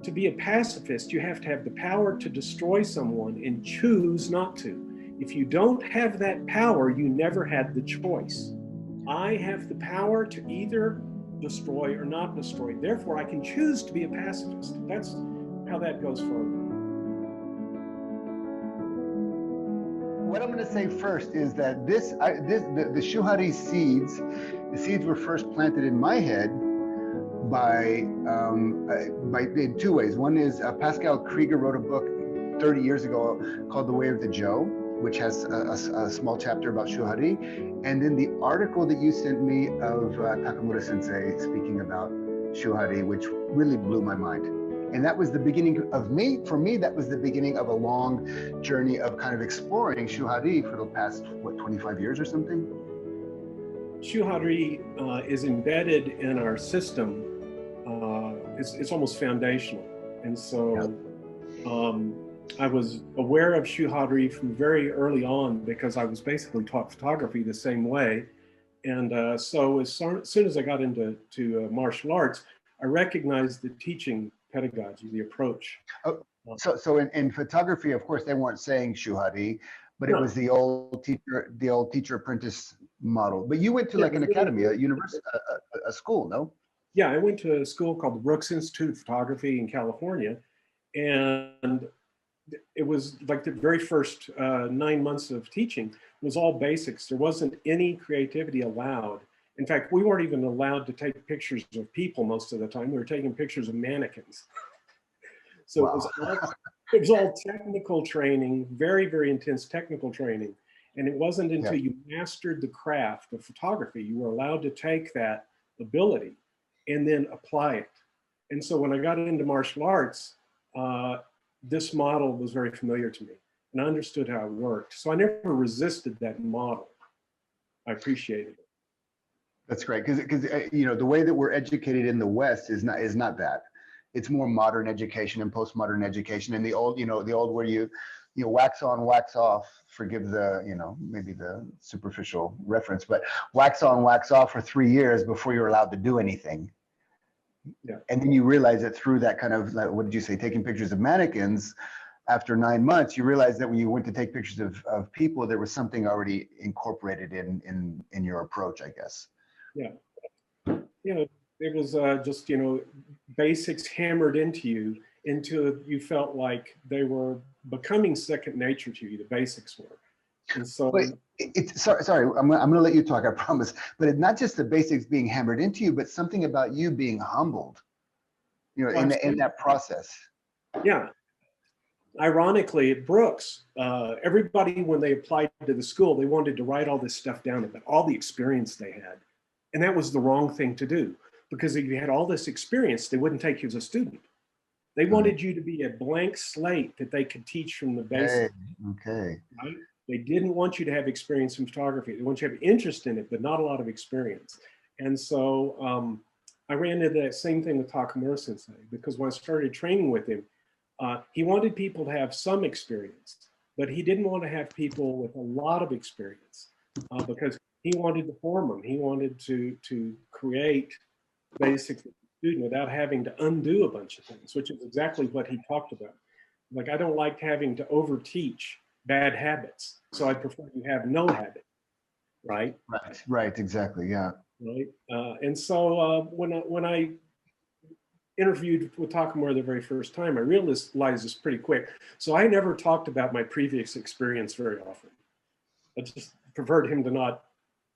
to be a pacifist, you have to have the power to destroy someone and choose not to. If you don't have that power, you never had the choice. I have the power to either destroy or not destroy. Therefore, I can choose to be a pacifist. That's how that goes further. What I'm going to say first is that the Shu-Ha-Ri seeds, the seeds were first planted in my head by in two ways. One is Pascal Krieger wrote a book 30 years ago called The Way of the Joe, which has a small chapter about Shu-Ha-Ri, and then the article that you sent me of Takamura Sensei speaking about Shu-Ha-Ri, which really blew my mind. And that was the beginning of for me, that was the beginning of a long journey of kind of exploring Shu-Ha-Ri for the past, what, 25 years or something? Shu-Ha-Ri is embedded in our system. It's almost foundational. And so I was aware of Shu-Ha-Ri from very early on because I was basically taught photography the same way. And so as soon as I got into martial arts, I recognized the teaching pedagogy, the approach. Oh, so in photography, of course, they weren't saying Shu-Ha-Ri, but it was the old teacher apprentice model. But you went to like an academy, a university, a school, no? Yeah, I went to a school called the Brooks Institute of Photography in California, and it was like the very first 9 months of teaching was all basics. There wasn't any creativity allowed. In fact, we weren't even allowed to take pictures of people most of the time. We were taking pictures of mannequins. So wow. it was all technical training, very, very intense technical training. And it wasn't until you mastered the craft of photography, you were allowed to take that ability and then apply it. And so when I got into martial arts, this model was very familiar to me and I understood how it worked. So I never resisted that model. I appreciated it. That's great, because you know, the way that we're educated in the West is not that. It's more modern education and postmodern education, and the old, the old where you wax on, wax off. Forgive the, maybe the superficial reference, but wax on, wax off for 3 years before you're allowed to do anything. Yeah. And then you realize that through that kind of, like, what did you say, taking pictures of mannequins, after 9 months, you realize that when you went to take pictures of people, there was something already incorporated in your approach, I guess. Yeah. It was just, basics hammered into you until you felt like they were becoming second nature to you, the basics were. And so sorry, I'm going to let you talk, I promise. But it's not just the basics being hammered into you, but something about you being humbled, in that process. Yeah. Ironically, at Brooks, everybody, when they applied to the school, they wanted to write all this stuff down about all the experience they had. And that was the wrong thing to do, because if you had all this experience, they wouldn't take you as a student. They wanted you to be a blank slate that they could teach from the basics. Okay. Right? They didn't want you to have experience in photography. They want you to have interest in it, but not a lot of experience. And so I ran into that same thing with Takamura Sensei, because when I started training with him, he wanted people to have some experience, but he didn't want to have people with a lot of experience because he wanted to form them. He wanted to create basically a student without having to undo a bunch of things, which is exactly what he talked about. Like, I don't like having to overteach bad habits, so I prefer you have no habit, right? Right, exactly, yeah. Right, and so when I interviewed with Takamura the very first time, I realized this pretty quick. So I never talked about my previous experience very often. I just preferred him to not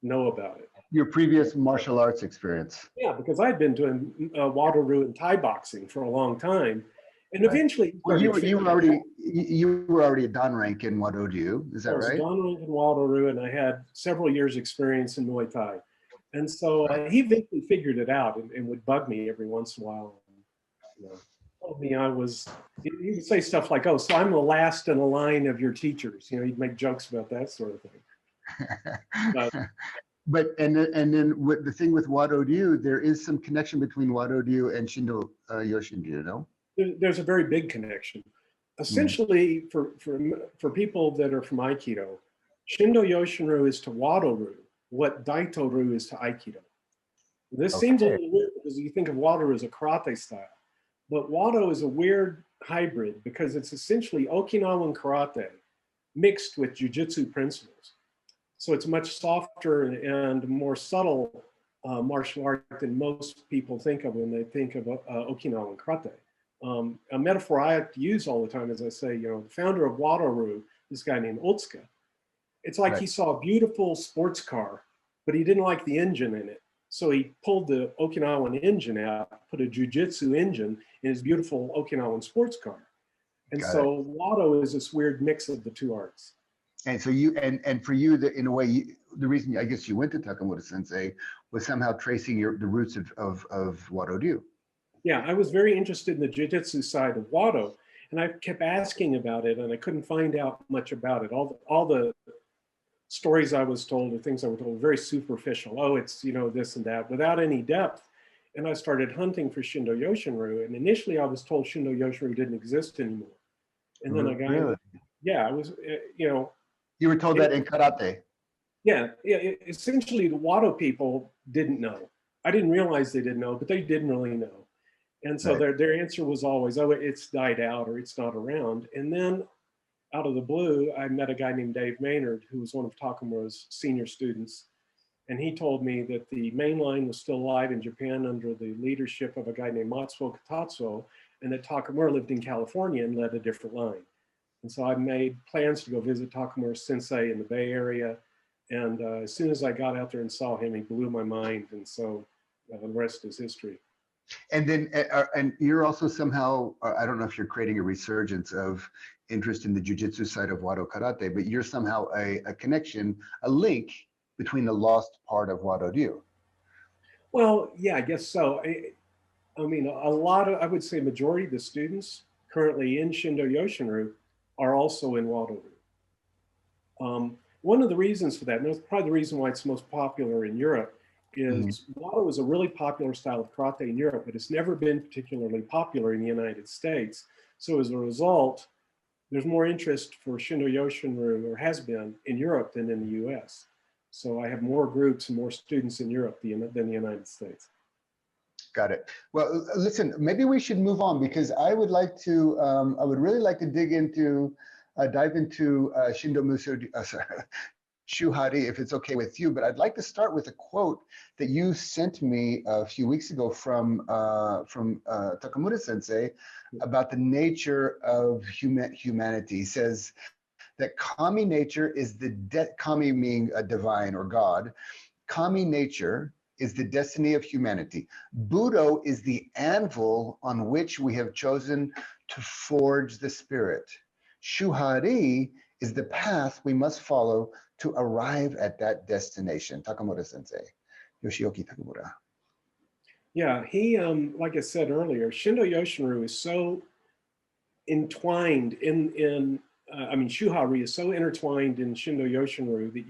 know about it. Your previous martial arts experience. Yeah, because I'd been doing Wado-Ryu and Thai boxing for a long time. And eventually, well, you were already a Dan rank in Wado-Ryu, is that right? I was a Dan rank in Wado-Ryu, and I had several years experience in Muay Thai. And so he eventually figured it out and would bug me every once in a while. Told me he would say stuff like, "Oh, so I'm the last in the line of your teachers." He'd make jokes about that sort of thing. But then with the thing with Wado-Ryu, there is some connection between Wado-Ryu and Shindo Yoshin Ryu, no? There's a very big connection. Essentially, for people that are from Aikido, Shindo Yoshin Ryu is to Wado-Ryu what Daito-Ryu is to Aikido. This seems a little weird because you think of Wado as a karate style, But Wado is a weird hybrid because it's essentially Okinawan karate mixed with jujutsu principles. So it's much softer and more subtle martial art than most people think of when they think of Okinawan karate. A metaphor I have to use all the time is I say, you know, the founder of Wado-Ryu, this guy named Otsuka, it's like he saw a beautiful sports car, but he didn't like the engine in it. So he pulled the Okinawan engine out, put a jujutsu engine in his beautiful Okinawan sports car. And so Wado is this weird mix of the two arts. And so you, and for you, in a way, the reason I guess you went to Takamura Sensei was somehow tracing the roots of Wado-ryu. Yeah, I was very interested in the jiu-jitsu side of Wado, and I kept asking about it, and I couldn't find out much about it. All the stories I was told, or things I were told, were very superficial. Oh, it's, you know, this and that, without any depth. And I started hunting for Shindo Yoshin Ryu, and initially I was told Shindo Yoshin Ryu didn't exist anymore. And then I got, really? Yeah, I was, you know. You were told that in karate? Yeah, essentially the Wado people didn't know. I didn't realize they didn't know, but they didn't really know. And so their answer was always, oh, it's died out or it's not around. And then out of the blue, I met a guy named Dave Maynard, who was one of Takamura's senior students. And he told me that the main line was still alive in Japan under the leadership of a guy named Matsuo Katatsuo, and that Takamura lived in California and led a different line. And so I made plans to go visit Takamura Sensei in the Bay Area. And as soon as I got out there and saw him, he blew my mind. And so the rest is history. And then, and you're also somehow, I don't know if you're creating a resurgence of interest in the jujitsu side of Wado Karate, but you're somehow a connection, a link between the lost part of Wado-ryu. Well, yeah, I guess so. I mean, a lot of, I would say majority of the students currently in Shindo Yoshin Ryu are also in Wado-ryu. One of the reasons for that, and that's probably the reason why it's most popular in Europe, is Wado is a really popular style of karate in Europe, but it's never been particularly popular in the United States. So as a result, there's more interest for Shindo Yoshin Ryu, or has been, in Europe than in the US. So I have more groups and more students in Europe than the United States. Got it. Well, listen, maybe we should move on because I would like to, I would really like to dig into, dive into Shindo Shu-Ha-Ri, if it's okay with you, but I'd like to start with a quote that you sent me a few weeks ago from Takamura Sensei about the nature of humanity. He says that kami nature is kami meaning a divine or God. Kami nature is the destiny of humanity. Budo is the anvil on which we have chosen to forge the spirit. Shu-Ha-Ri is the path we must follow to arrive at that destination. Takamura Sensei, Yoshioki Takamura. Yeah, he, like I said earlier, Shindo Yoshin Ryu is so entwined I mean, Shu-Ha-Ri is so intertwined in Shindo Yoshin Ryu that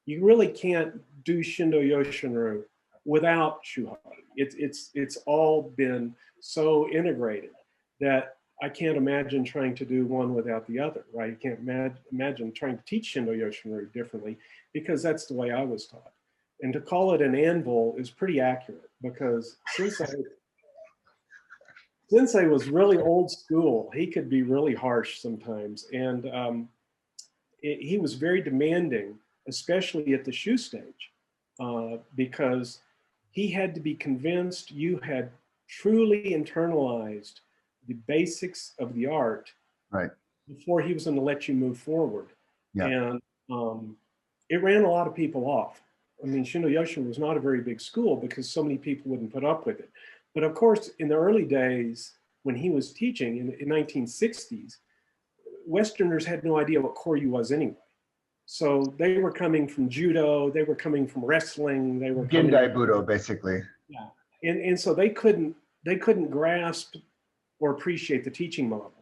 you really can't do Shindo Yoshin Ryu without Shu-Ha-Ri. It's all been so integrated that I can't imagine trying to do one without the other, right? I can't imagine trying to teach Shindo Yoshin Ryu differently because that's the way I was taught. And to call it an anvil is pretty accurate because Sensei was really old school. He could be really harsh sometimes. And he was very demanding, especially at the Shu stage, because he had to be convinced you had truly internalized the basics of the art before he was going to let you move forward. Yeah. And it ran a lot of people off. I mean, Shindo Yoshin was not a very big school because so many people wouldn't put up with it. But of course, in the early days when he was teaching in the 1960s, Westerners had no idea what Koryu was anyway. So they were coming from judo, they were coming from wrestling, they were Gendai Budo, basically. Yeah, and so they couldn't grasp or appreciate the teaching model.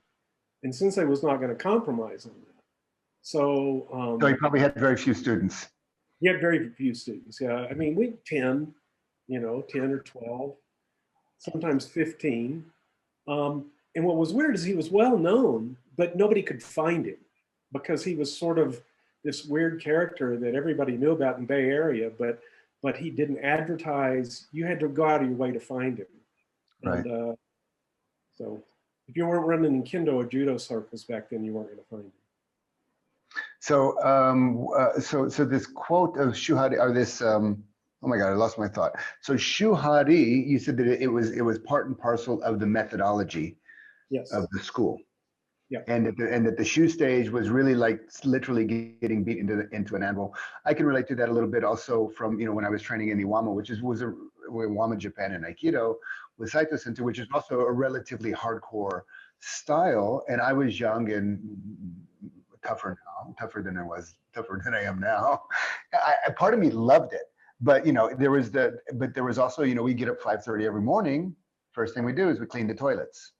And Sensei was not going to compromise on that. So he probably had very few students. He had very few students, yeah. I mean, we had 10, 10 or 12, sometimes 15. And what was weird is he was well known, but nobody could find him because he was sort of this weird character that everybody knew about in the Bay Area, but he didn't advertise. You had to go out of your way to find him. Right. And So if you weren't running in kendo or judo circles back then, you weren't going to find him. So, so this quote of Shu-Ha-Ri, or this, oh my God, I lost my thought. So Shu-Ha-Ri, you said that it was part and parcel of the methodology Yes. of the school. Yeah. And that the Shu stage was really like literally getting beat into an anvil. I can relate to that a little bit also from, when I was training in Iwama, which was Iwama, Japan, and Aikido with Saito Sensei, which is also a relatively hardcore style. And I was young and tougher than I am now. Part of me loved it, but there was also, we get up 5:30 every morning. First thing we do is we clean the toilets.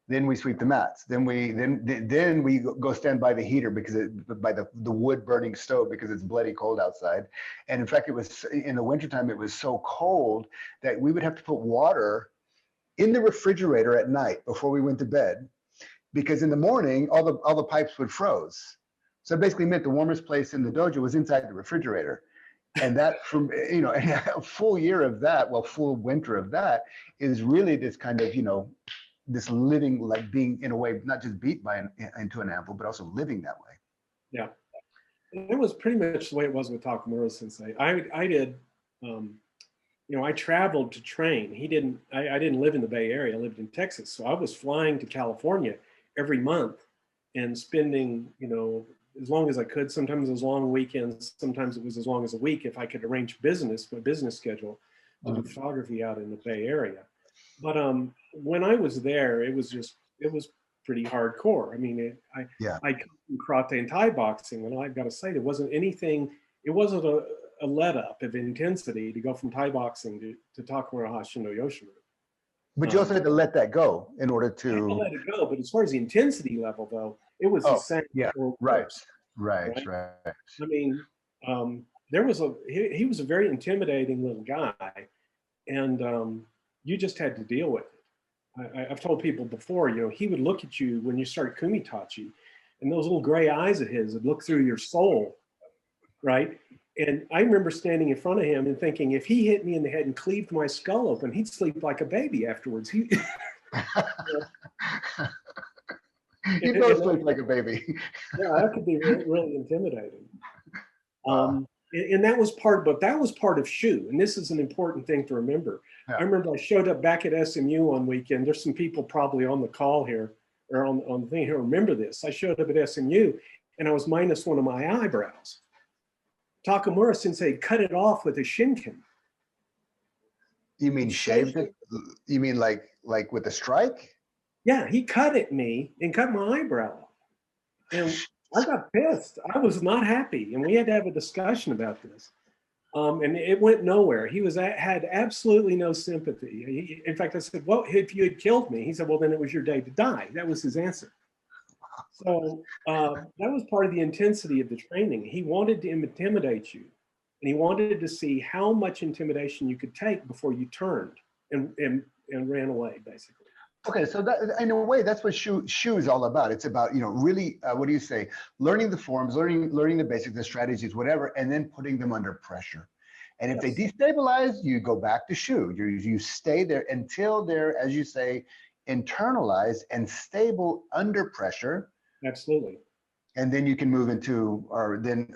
Then we sweep the mats. Then we go stand by the heater because by the wood burning stove because it's bloody cold outside. And in fact, it was in the wintertime, it was so cold that we would have to put water in the refrigerator at night before we went to bed, because in the morning all the pipes would froze. So it basically meant the warmest place in the dojo was inside the refrigerator. And that from a full year of that, full winter of that is really this kind of this living, like being in a way not just beat into an anvil, but also living that way. Yeah, it was pretty much the way it was with Takamura Sensei. I did, I traveled to train. I didn't live in the Bay Area. I lived in Texas, so I was flying to California every month and spending as long as I could. Sometimes it was long weekends. Sometimes it was as long as a week if I could arrange my business schedule to do photography out in the Bay Area. But when I was there, it was pretty hardcore. I mean, I come from karate and Thai boxing, and I've got to say, there wasn't anything. It wasn't a let up of intensity to go from Thai boxing to Takamura Shindo Yoshin Ryu. But you also had to let that go in order to. I had to let it go, but as far as the intensity level, though, it was the same. Yeah, right. I mean, he was a very intimidating little guy, and you just had to deal with it. I've told people before, he would look at you when you start kumitachi, and those little gray eyes of his would look through your soul, right? And I remember standing in front of him and thinking, if he hit me in the head and cleaved my skull open, he'd sleep like a baby afterwards. He'd both sleep like a baby. Yeah, that could be really, really intimidating. And that was part of Shu. And this is an important thing to remember. Yeah. I remember I showed up back at SMU one weekend. There's some people probably on the call here or on the thing here remember this. I showed up at SMU and I was minus one of my eyebrows. Takamura Sensei cut it off with a shinken. You mean shaved it? You mean like with a strike? Yeah, he cut at me and cut my eyebrow off. And I got pissed. I was not happy, and we had to have a discussion about this. And it went nowhere. He had absolutely no sympathy. In fact, I said, "Well, if you had killed me," he said, "Well, then it was your day to die." That was his answer. So that was part of the intensity of the training. He wanted to intimidate you, and he wanted to see how much intimidation you could take before you turned and ran away, basically. Okay, so that, in a way, that's what Shu is all about. It's about, really, what do you say, learning the forms, learning the basics, the strategies, whatever, and then putting them under pressure. And if they destabilize, you go back to Shu. You stay there until they're, as you say, internalized and stable under pressure. Absolutely. And then you can move into, or then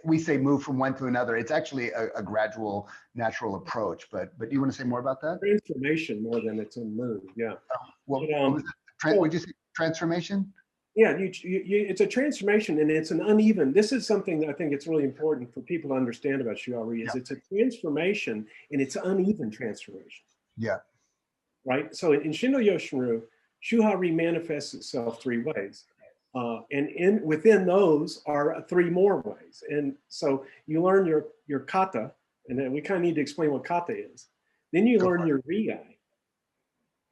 we say move from one to another. It's actually a gradual, natural approach. But do you want to say more about that? Transformation more than it's a move. Yeah. What was it? Would you say transformation? Yeah, it's a transformation, and it's an uneven. This is something that I think it's really important for people to understand about Shu-Ha-Ri is it's a transformation, and it's uneven transformation. Yeah. Right. So in Shindo Yoshin Ryu, Shu-Ha-Ri manifests itself three ways. And within those are three more ways. And so you learn your kata, and then we kind of need to explain what kata is. Then you learn your riai.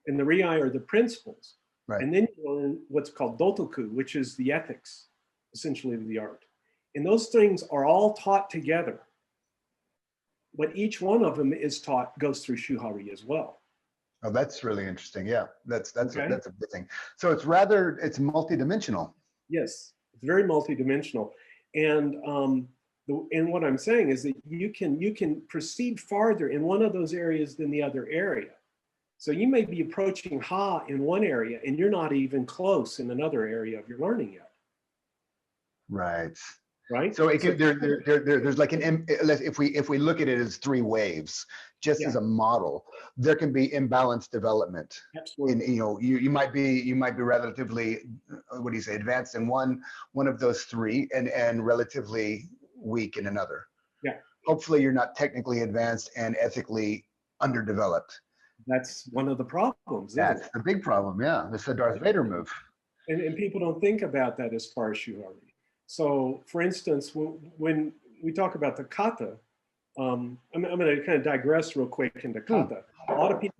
And the riai are the principles. Right. And then you learn what's called dotoku, which is the ethics, essentially, of the art. And those things are all taught together. But each one of them is taught, goes through Shu-Ha-Ri as well. Oh, that's really interesting. Yeah, that's a good thing. So it's multidimensional. Yes, it's very multidimensional, and what I'm saying is that you can proceed farther in one of those areas than the other area. So you may be approaching ha in one area and you're not even close in another area of your learning yet. Right. Right. So it So, can, there's like if we look at it as three waves, just as a model, there can be imbalanced development. Absolutely. In, you might be relatively, what do you say, advanced in one of those three, and relatively weak in another. Yeah. Hopefully, you're not technically advanced and ethically underdeveloped. That's one of the problems. That's the big problem. Yeah, it's the Darth Vader move. And people don't think about that as far as Shu-Ha-Ri. So, for instance, when we talk about the kata, I'm going to kind of digress real quick into kata. A lot of people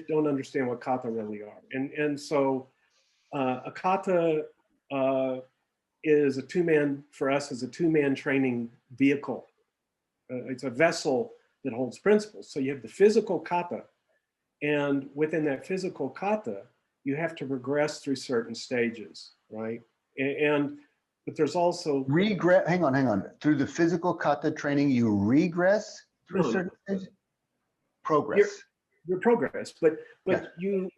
don't understand what kata really are. And so a kata is a two-man, for us, is a two-man training vehicle. It's a vessel that holds principles. So you have the physical kata, and within that physical kata, you have to regress through certain stages, right? But there's also regress. Hang on. Through the physical kata training, you regress through certain stages. Progress. Your progress, but you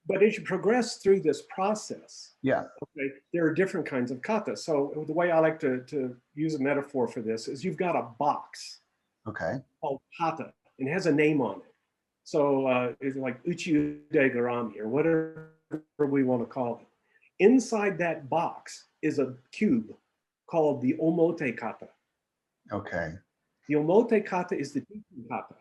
but as you progress through this process, okay, there are different kinds of kata. So the way I like to use a metaphor for this is you've got a box, called kata, and it has a name on it. So it's like Uchi Ude Garami or whatever we want to call it. Inside that box is a cube called the omote kata. Okay. The omote kata is the teaching kata.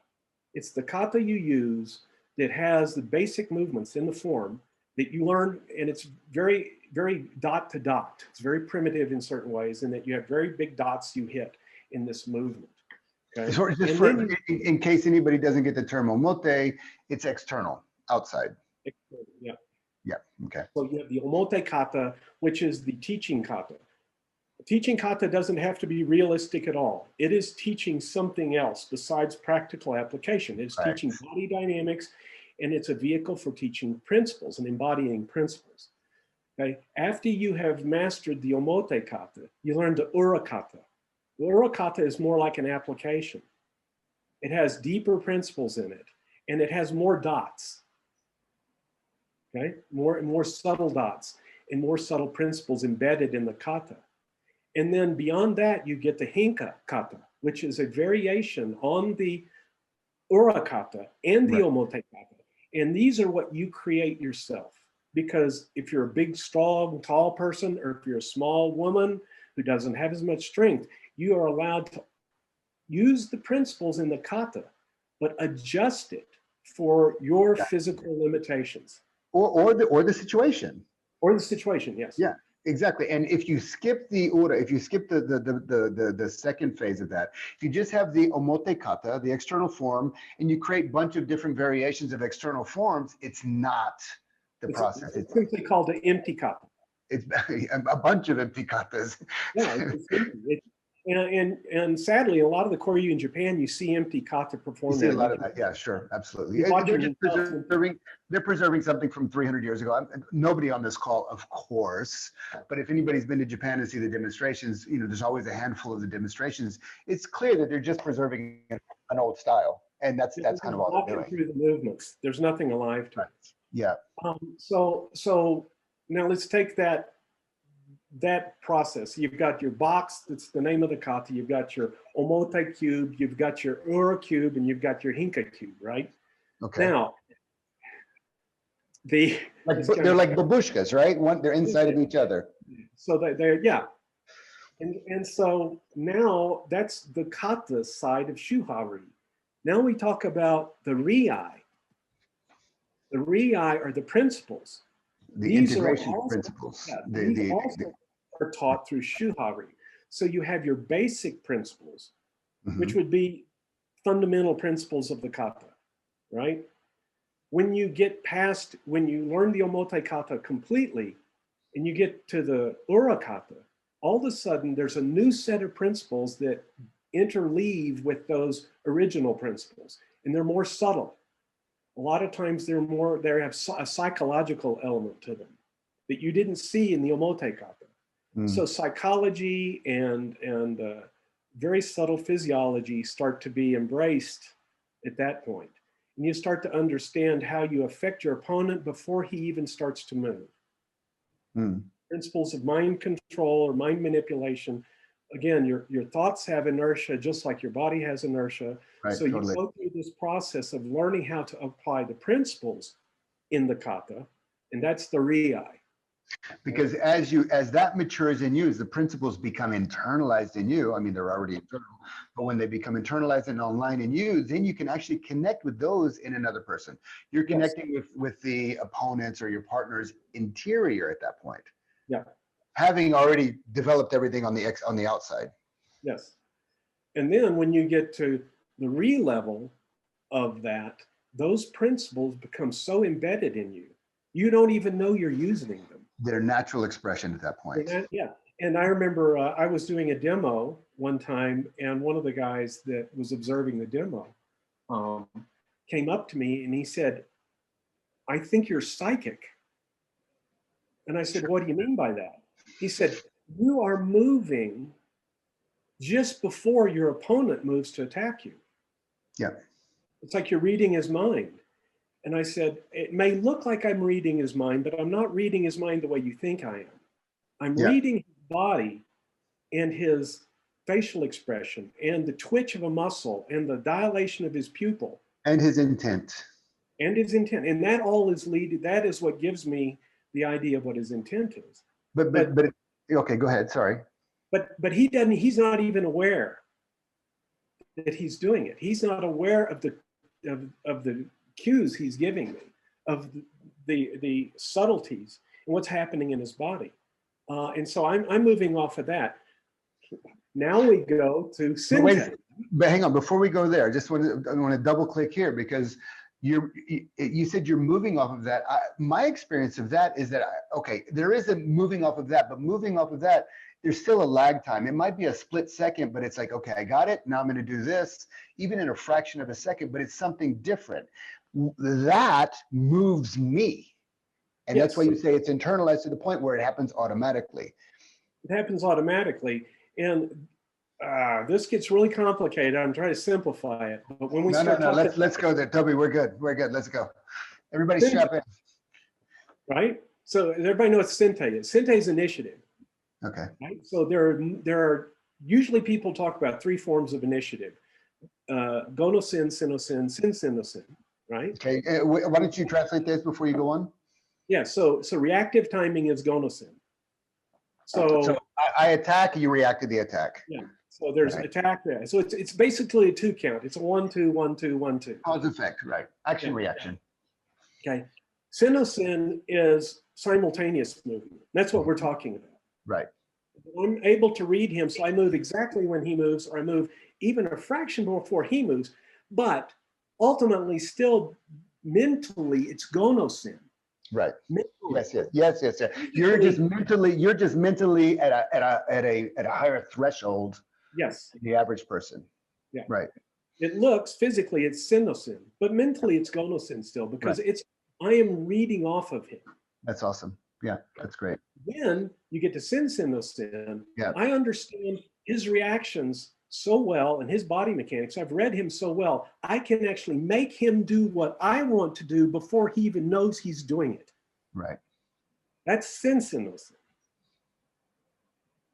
It's the kata you use that has the basic movements in the form that you learn, and it's very, very dot to dot. It's very primitive in certain ways, in that you have very big dots you hit in this movement. Okay? So just in case anybody doesn't get the term omote, it's external, outside. External, yeah. Yeah, okay. So you have the omote kata, which is the teaching kata. Teaching kata doesn't have to be realistic at all. It is teaching something else besides practical application. It's teaching body dynamics, and it's a vehicle for teaching principles and embodying principles. Okay? After you have mastered the omote kata, you learn the ura kata. The ura kata is more like an application. It has deeper principles in it, and it has more dots. Okay? More subtle dots and more subtle principles embedded in the kata. And then beyond that, you get the hinka kata, which is a variation on the ura kata and the omote kata. And these are what you create yourself. Because if you're a big, strong, tall person, or if you're a small woman who doesn't have as much strength, you are allowed to use the principles in the kata, but adjust it for your physical limitations. Or the situation. Or the situation, yes. Yeah. Exactly. And if you skip the ura, if you skip the second phase of that, if you just have the omote kata, the external form, and you create a bunch of different variations of external forms, it's not the process. It's simply called the empty kata. It's a bunch of empty katas. Yeah, it's empty. And sadly, a lot of the Koryu in Japan, you see empty kata perform. You see a lot of that. Yeah, sure, absolutely. They're preserving something from 300 years ago. Nobody on this call, of course, but if anybody's been to Japan to see the demonstrations, there's always a handful of the demonstrations. It's clear that they're just preserving an old style, and that's kind of all they're doing. Through the movements, there's nothing alive to it. Yeah. So now let's take that process. You've got your box, that's the name of the kata. You've got your omote cube, you've got your ura cube, and you've got your hinka cube, right? Okay. Now, they're like babushkas, right? They're inside of each other. So they're yeah. And so now that's the kata side of Shu-Ha-Ri. Now we talk about the Ri-ai. The Ri-ai are the principles. These integration principles. These also are taught through Shu-Ha-Ri. So you have your basic principles, which would be fundamental principles of the kata, right? When you learn the omote kata completely, and you get to the ura kata, all of a sudden there's a new set of principles that interleave with those original principles, and they're more subtle. A lot of times they have a psychological element to them that you didn't see in the omote kata. So psychology and very subtle physiology start to be embraced at that point. and you start to understand how you affect your opponent before he even starts to move. Principles of mind control or mind manipulation. Again, your thoughts have inertia just like your body has inertia. Right, so totally. you go through this process of learning how to apply the principles in the kata, and that's the Ri. Because as that matures in you, as the principles become internalized in you, I mean, they're already internal, but when they become internalized and online in you, then you can actually connect with those in another person. You're connecting with the opponents or your partner's interior at that point. Yeah. Having already developed everything on the outside. Yes. And then when you get to the Ri level of that, those principles become so embedded in you, you don't even know you're using them. Their natural expression at that point. Yeah. And I remember I was doing a demo one time, and one of the guys that was observing the demo came up to me and he said, "I think you're psychic." And I said, "What do you mean by that?" He said, "You are moving just before your opponent moves to attack you." Yeah. It's like you're reading his mind. And I said, "It may look like I'm reading his mind, but I'm not reading his mind the way you think I am. I'm reading his body and his facial expression and the twitch of a muscle and the dilation of his pupil. And his intent. And his intent. And that all is that is what gives me the idea of what his intent is." But okay, go ahead, sorry. But he's not even aware that he's doing it. He's not aware of the cues he's giving me, of the subtleties and what's happening in his body. And so I'm moving off of that. Now we go to Sensei. But hang on, before we go there, I want to double click here because you said you're moving off of that. My experience of that is that, okay, there is a moving off of that, but moving off of that, there's still a lag time. It might be a split second, but it's like, okay, I got it. Now I'm going to do this, even in a fraction of a second, but it's something different. That moves me. And that's why you say it's internalized to the point where it happens automatically. It happens automatically. And this gets really complicated. I'm trying to simplify it. But when we let's go there. Toby, we're good. Let's go. Everybody strap in. Right? So everybody knows what Sensei is. Sensei is initiative. Okay. Right? So there are usually people talk about three forms of initiative. Go-no-sen, sen-no-sen, sen-sen-no-sen. Right? Okay. Why don't you translate this before you go on? Yeah. So reactive timing is go-no-sen. So I attack, you react to the attack. Yeah. So there's attack there. So it's basically a 2 count. It's a 1, 2, 1, 2, 1, 2. Cause effect, right? Action, reaction. Okay. Sen-no-sen is simultaneous movement. That's what we're talking about. Right. I'm able to read him, so I move exactly when he moves, or I move even a fraction before he moves. But ultimately, still mentally, it's go-no-sen. Right. Mentally. Yes. You're just mentally at a higher threshold. Yes. Than the average person. Yeah. Right. It looks physically it's sen-no-sen, but mentally it's go-no-sen still because I am reading off of him. That's awesome. Yeah, that's great. Then you get to sen-no-sen. Yeah. I understand his reactions so well and his body mechanics. I've read him so well. I can actually make him do what I want to do before he even knows he's doing it. Right. That's sen-no-sen.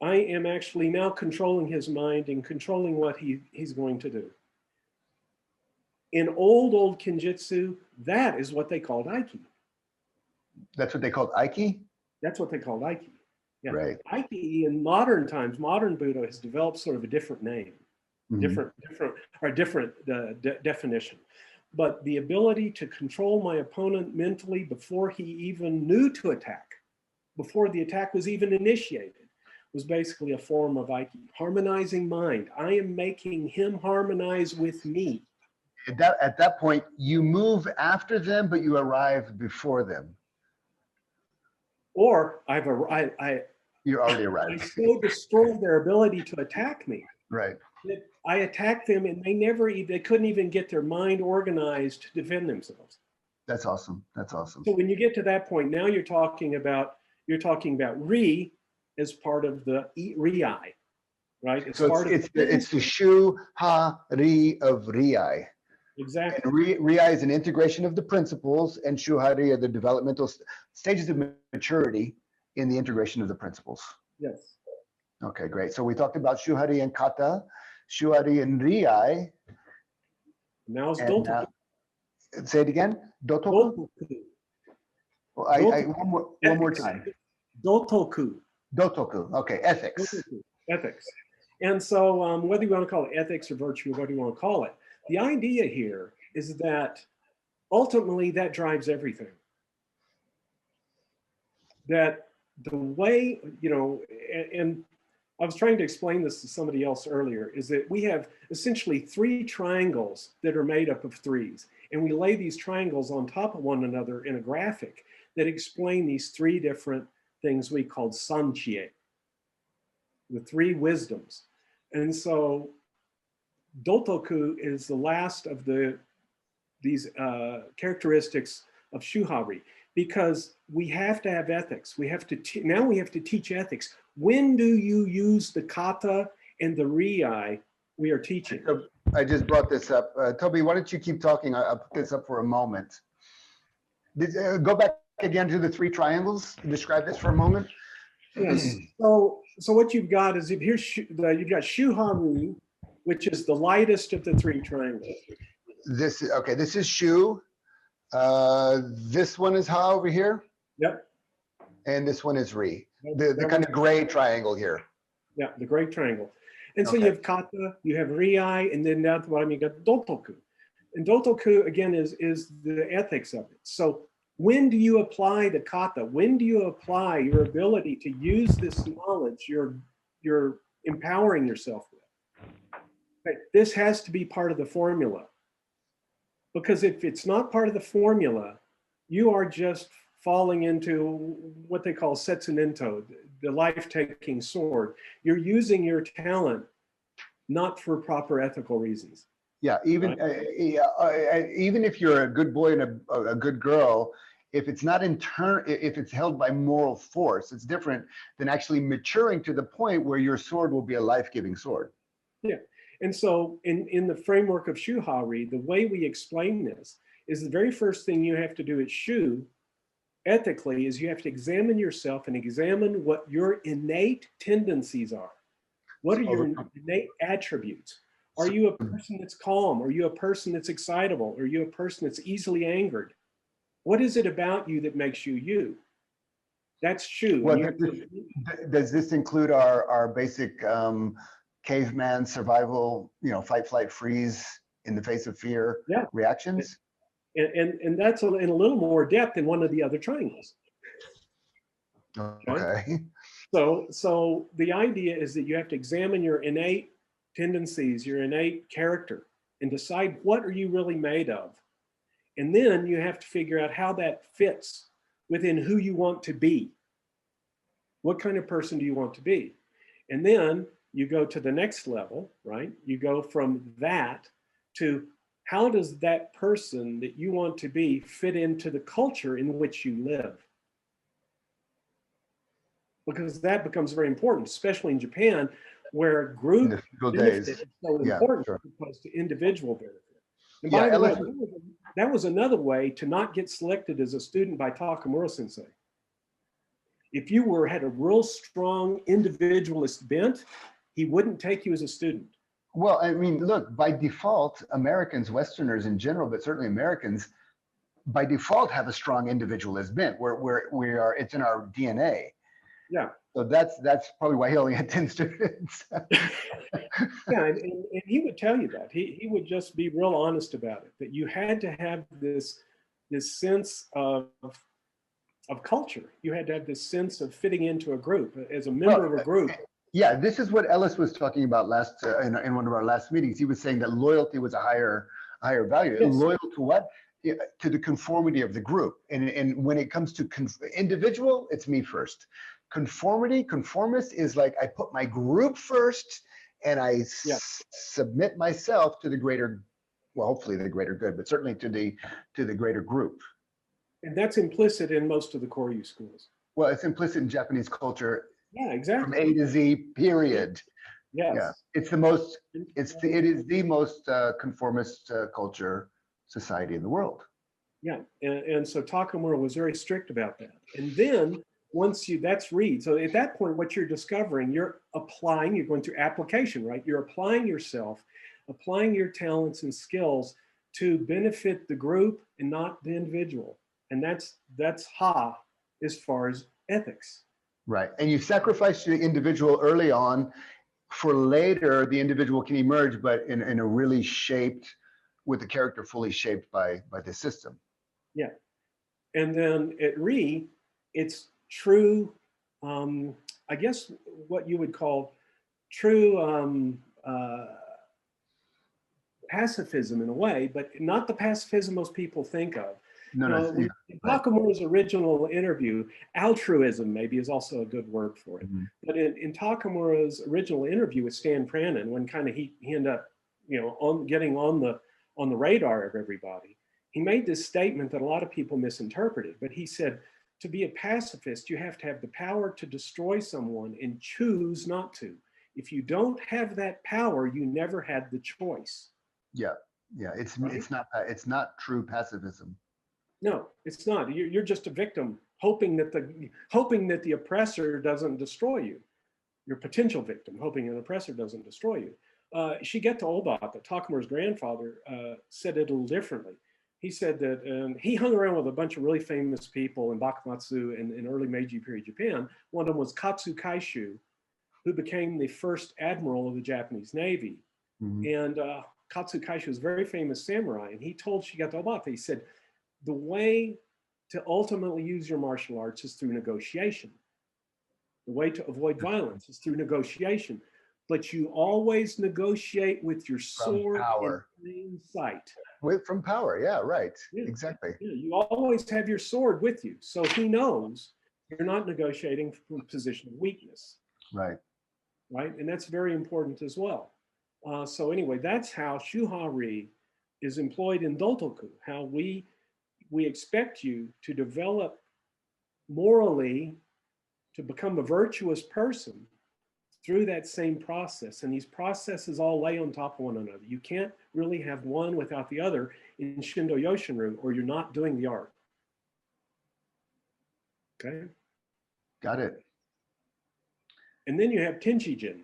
I am actually now controlling his mind and controlling what he's going to do. In old Kenjutsu, that is what they called Aiki. That's what they called Aiki? That's what they called Aiki. Yeah. Right. Aiki in modern times, modern Buddha has developed sort of a different name, different definition. But the ability to control my opponent mentally before he even knew to attack, before the attack was even initiated, was basically a form of Aiki. Harmonizing mind. I am making him harmonize with me. At that point, you move after them, but you arrive before them. Or you already arrived. I so destroyed their ability to attack me. Right. That I attacked them and they couldn't even get their mind organized to defend themselves. That's awesome. That's awesome. So when you get to that point, now you're talking about Ri as part of the Ri, right? It's the Shu-Ha-Ri of Ri. Exactly. And Ri is an integration of the principles, and Shu-Ha-Ri are the developmental stages of maturity in the integration of the principles. Yes. Okay, great. So we talked about Shu-Ha-Ri and kata, Shu-Ha-Ri and Ri. Now it's And Dotoku. say it again. Dotoku. Dotoku. Well, one more time. Dotoku. Dotoku. Okay, ethics. Dotoku. Ethics. And so whether you want to call it ethics or virtue, whatever you want to call it, the idea here is that ultimately that drives everything. That the way, you know, and I was trying to explain this to somebody else earlier, is that we have essentially 3 triangles that are made up of 3s. And we lay these triangles on top of one another in a graphic that explain these 3 different things we called sanchie, the 3 wisdoms. And so Dotoku is the last of these characteristics of Shu-Ha-Ri, because we have to have ethics. We have to now we have to teach ethics. When do you use the kata and the ri we are teaching? I just brought this up. Toby, why don't you keep talking? I'll put this up for a moment. Go back again to the 3 triangles. Describe this for a moment. Yes. So what you've got is you've got Shu-Ha-Ri, which is the lightest of the 3 triangles. This is Shu. This one is Ha over here. Yep. And this one is Ri. The kind of gray triangle here. Yeah, the gray triangle. And so you have kata, you have ri, and then down at the bottom you got dotoku. And dotoku, again, is the ethics of it. So when do you apply the kata? When do you apply your ability to use this knowledge you're empowering yourself with? Okay, this has to be part of the formula. Because if it's not part of the formula, you are just falling into what they call setsunento, the life-taking sword. You're using your talent not for proper ethical reasons. Yeah, even even if you're a good boy and a good girl, if it's not if it's held by moral force, it's different than actually maturing to the point where your sword will be a life-giving sword. Yeah. And so in the framework of Shu-Ha-Ri, the way we explain this is the very first thing you have to do at Shu, ethically, is you have to examine yourself and examine what your innate tendencies are. What are your innate attributes? Are you a person that's calm? Are you a person that's excitable? Are you a person that's easily angered? What is it about you that makes you you? That's Shu. Well, does this include our basic caveman survival, fight, flight, freeze in the face of fear reactions? And that's in a little more depth in one of the other triangles. Okay. So the idea is that you have to examine your innate tendencies, your innate character, and decide what are you really made of. And then you have to figure out how that fits within who you want to be. What kind of person do you want to be? And then you go to the next level, right? You go from that to how does that person that you want to be fit into the culture in which you live? Because that becomes very important, especially in Japan, where group benefit is so important as opposed to individual benefit. And by the way, that was another way to not get selected as a student by Takamura Sensei. If you had a real strong individualist bent, he wouldn't take you as a student. Well, I mean, look, by default, Americans, Westerners in general, but certainly Americans, by default have a strong individualist bent. It's in our DNA. Yeah. So that's probably why he only had 10 students. Yeah, and he would tell you that. He would just be real honest about it, that you had to have this sense of culture. You had to have this sense of fitting into a group as a member of a group. Yeah, this is what Ellis was talking about in one of our last meetings. He was saying that loyalty was a higher value. Yes. Loyal to what? To the conformity of the group. And when it comes to individual, it's me first. Conformist is like I put my group first and I submit myself to the greater, well, hopefully the greater good, but certainly to the greater group. And that's implicit in most of the Koryu schools. Well, it's implicit in Japanese culture. Yeah, exactly. From A to Z, period. Yeah, Yes. it's the most, it is the most conformist culture society in the world. Yeah, and so Takamura was very strict about that. And then once you, that's read. So at that point, what you're discovering, you're applying, you're going through application, right? You're applying yourself, applying your talents and skills to benefit the group and not the individual. And that's Ha as far as ethics. Right. And you sacrifice the individual early on for later, the individual can emerge, but in a really shaped, with the character fully shaped by the system. Yeah. And then at Ri, it's true, I guess what you would call true pacifism in a way, but not the pacifism most people think of. No, You know, no, yeah, in right. Takamura's original interview, altruism maybe is also a good word for it. Mm-hmm. But in Takamura's original interview with Stan Pranin, when kind of he ended up, you know, getting on the radar of everybody, he made this statement that a lot of people misinterpreted. But he said, to be a pacifist, you have to have the power to destroy someone and choose not to. If you don't have that power, you never had the choice. Yeah, yeah. Right? It's not true pacifism. No, it's not. You're just a victim, hoping that the oppressor doesn't destroy you. Your potential victim, hoping an oppressor doesn't destroy you. Shigeto Obata, Takamura's grandfather, said it a little differently. He said that he hung around with a bunch of really famous people in Bakumatsu in early Meiji period Japan. One of them was Katsu Kaishu, who became the first admiral of the Japanese Navy. Mm-hmm. And Katsu Kaishu was a very famous samurai. And he told Shigeto Obata, he said, the way to ultimately use your martial arts is through negotiation. The way to avoid violence is through negotiation. But you always negotiate with your sword in plain sight. From power, yeah, right. Yeah. Exactly. Yeah, you always have your sword with you. So he knows you're not negotiating from a position of weakness. Right. Right? And that's very important as well. So anyway, that's how Shu-Ha-Ri is employed in Dotoku, how we expect you to develop morally, to become a virtuous person through that same process. And these processes all lay on top of one another. You can't really have one without the other in Shindo Yoshin Ryu, or you're not doing the art. Okay? Got it. And then you have Tenshijin.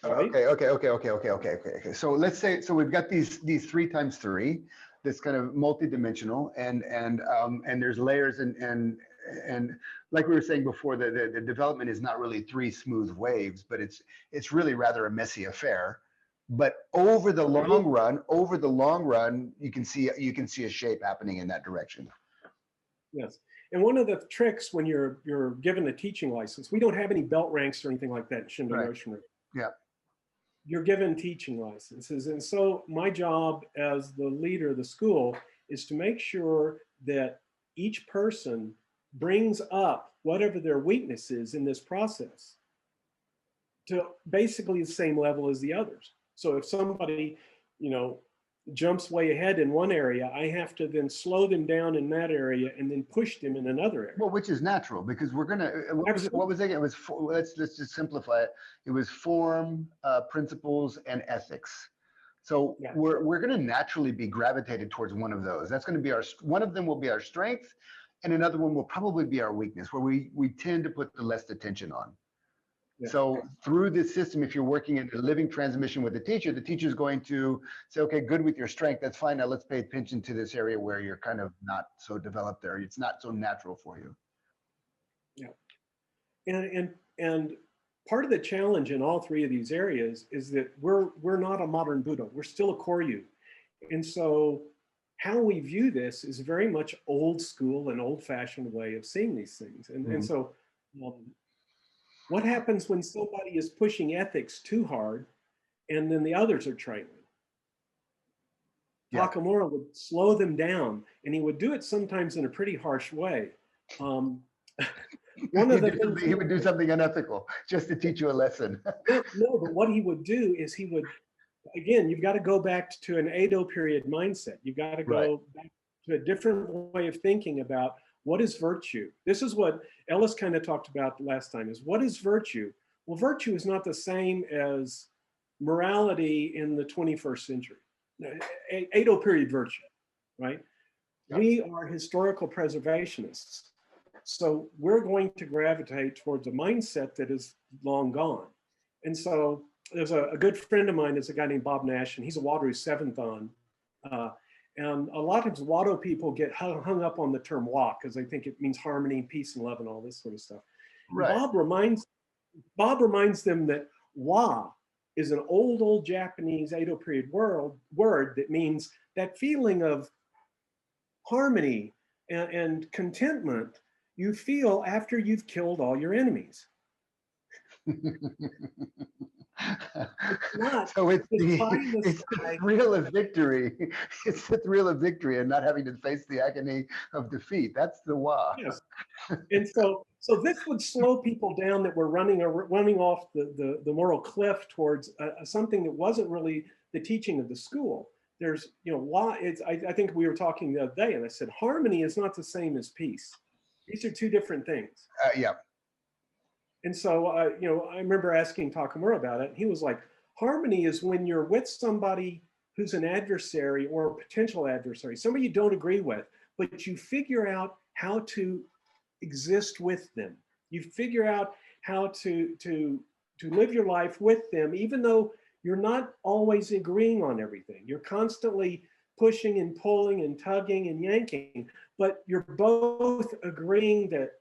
Right? Okay. So let's say, so we've got these 3x3, that's kind of multi-dimensional, and there's layers, and like we were saying before, the development is not really 3 smooth waves, but it's really rather a messy affair. But over the long run, you can see a shape happening in that direction. Yes. And one of the tricks when you're given a teaching license, we don't have any belt ranks or anything like that in Shindo Yoshin Ryu. Yeah. You're given teaching licenses. And so my job as the leader of the school is to make sure that each person brings up whatever their weakness is in this process to basically the same level as the others. So if somebody, you know, jumps way ahead in one area, I have to then slow them down in that area and then push them in another area. Well, which is natural, because we're gonna. What was it? It was let's just simplify it. It was form, principles, and ethics. So yeah. we're gonna naturally be gravitated towards one of those. That's gonna be one of them will be our strength, and another one will probably be our weakness, where we tend to put the less attention on. Yeah. So through this system, if you're working in a living transmission with the teacher is going to say, okay, good with your strength, that's fine. Now let's pay attention to this area where you're kind of not so developed there. It's not so natural for you. Yeah. And part of the challenge in all 3 of these areas is that we're not a modern Buddha. We're still a Koryu. And so how we view this is very much old school and old fashioned way of seeing these things. And so what happens when somebody is pushing ethics too hard and then the others are trailing? Yeah. Takamura would slow them down, and he would do it sometimes in a pretty harsh way. One of the things he would do something unethical just to teach you a lesson. No, but what he would do is he would, again, you've got to go back to an Edo period mindset. You've got to go back to a different way of thinking about what is virtue. This is what Ellis kind of talked about last time, is what is virtue? Well, virtue is not the same as morality in the 21st century, Edo period virtue, right? Yeah. We are historical preservationists. So we're going to gravitate towards a mindset that is long gone. And so there's a good friend of mine is a guy named Bob Nash, and he's a Wado 7th on. And a lot of times Wado people get hung up on the term wa because they think it means harmony, peace, and love, and all this sort of stuff. Right. Bob reminds them that wa is an old Japanese Edo period word that means that feeling of harmony and contentment you feel after you've killed all your enemies. So it's the thrill of victory. It's the thrill of victory and not having to face the agony of defeat. That's the wa. Yes. And so this would slow people down that were running off the moral cliff towards something that wasn't really the teaching of the school. There's, why it's, I think we were talking the other day and I said, harmony is not the same as peace. These are two different things. Yeah. And so, I remember asking Takamura about it. He was like, harmony is when you're with somebody who's an adversary or a potential adversary, somebody you don't agree with, but you figure out how to exist with them. You figure out how to live your life with them, even though you're not always agreeing on everything. You're constantly pushing and pulling and tugging and yanking, but you're both agreeing that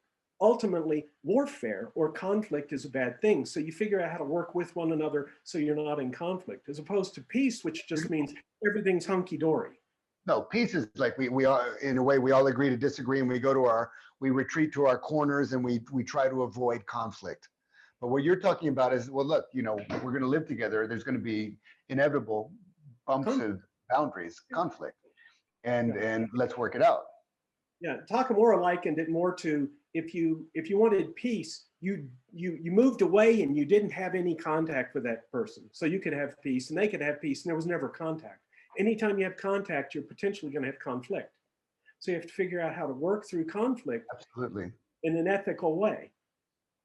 ultimately warfare or conflict is a bad thing. So you figure out how to work with one another so you're not in conflict, as opposed to peace, which just means everything's hunky-dory. No, peace is like we are, in a way, we all agree to disagree and we retreat to our corners and we try to avoid conflict. But what you're talking about is, well, look, we're going to live together. There's going to be inevitable bumps of boundaries, conflict, and let's work it out. Yeah, Takamura likened it more to if you wanted peace, you moved away and you didn't have any contact with that person, so you could have peace and they could have peace, and there was never contact. Anytime you have contact, you're potentially going to have conflict. So you have to figure out how to work through conflict. Absolutely. In an ethical way,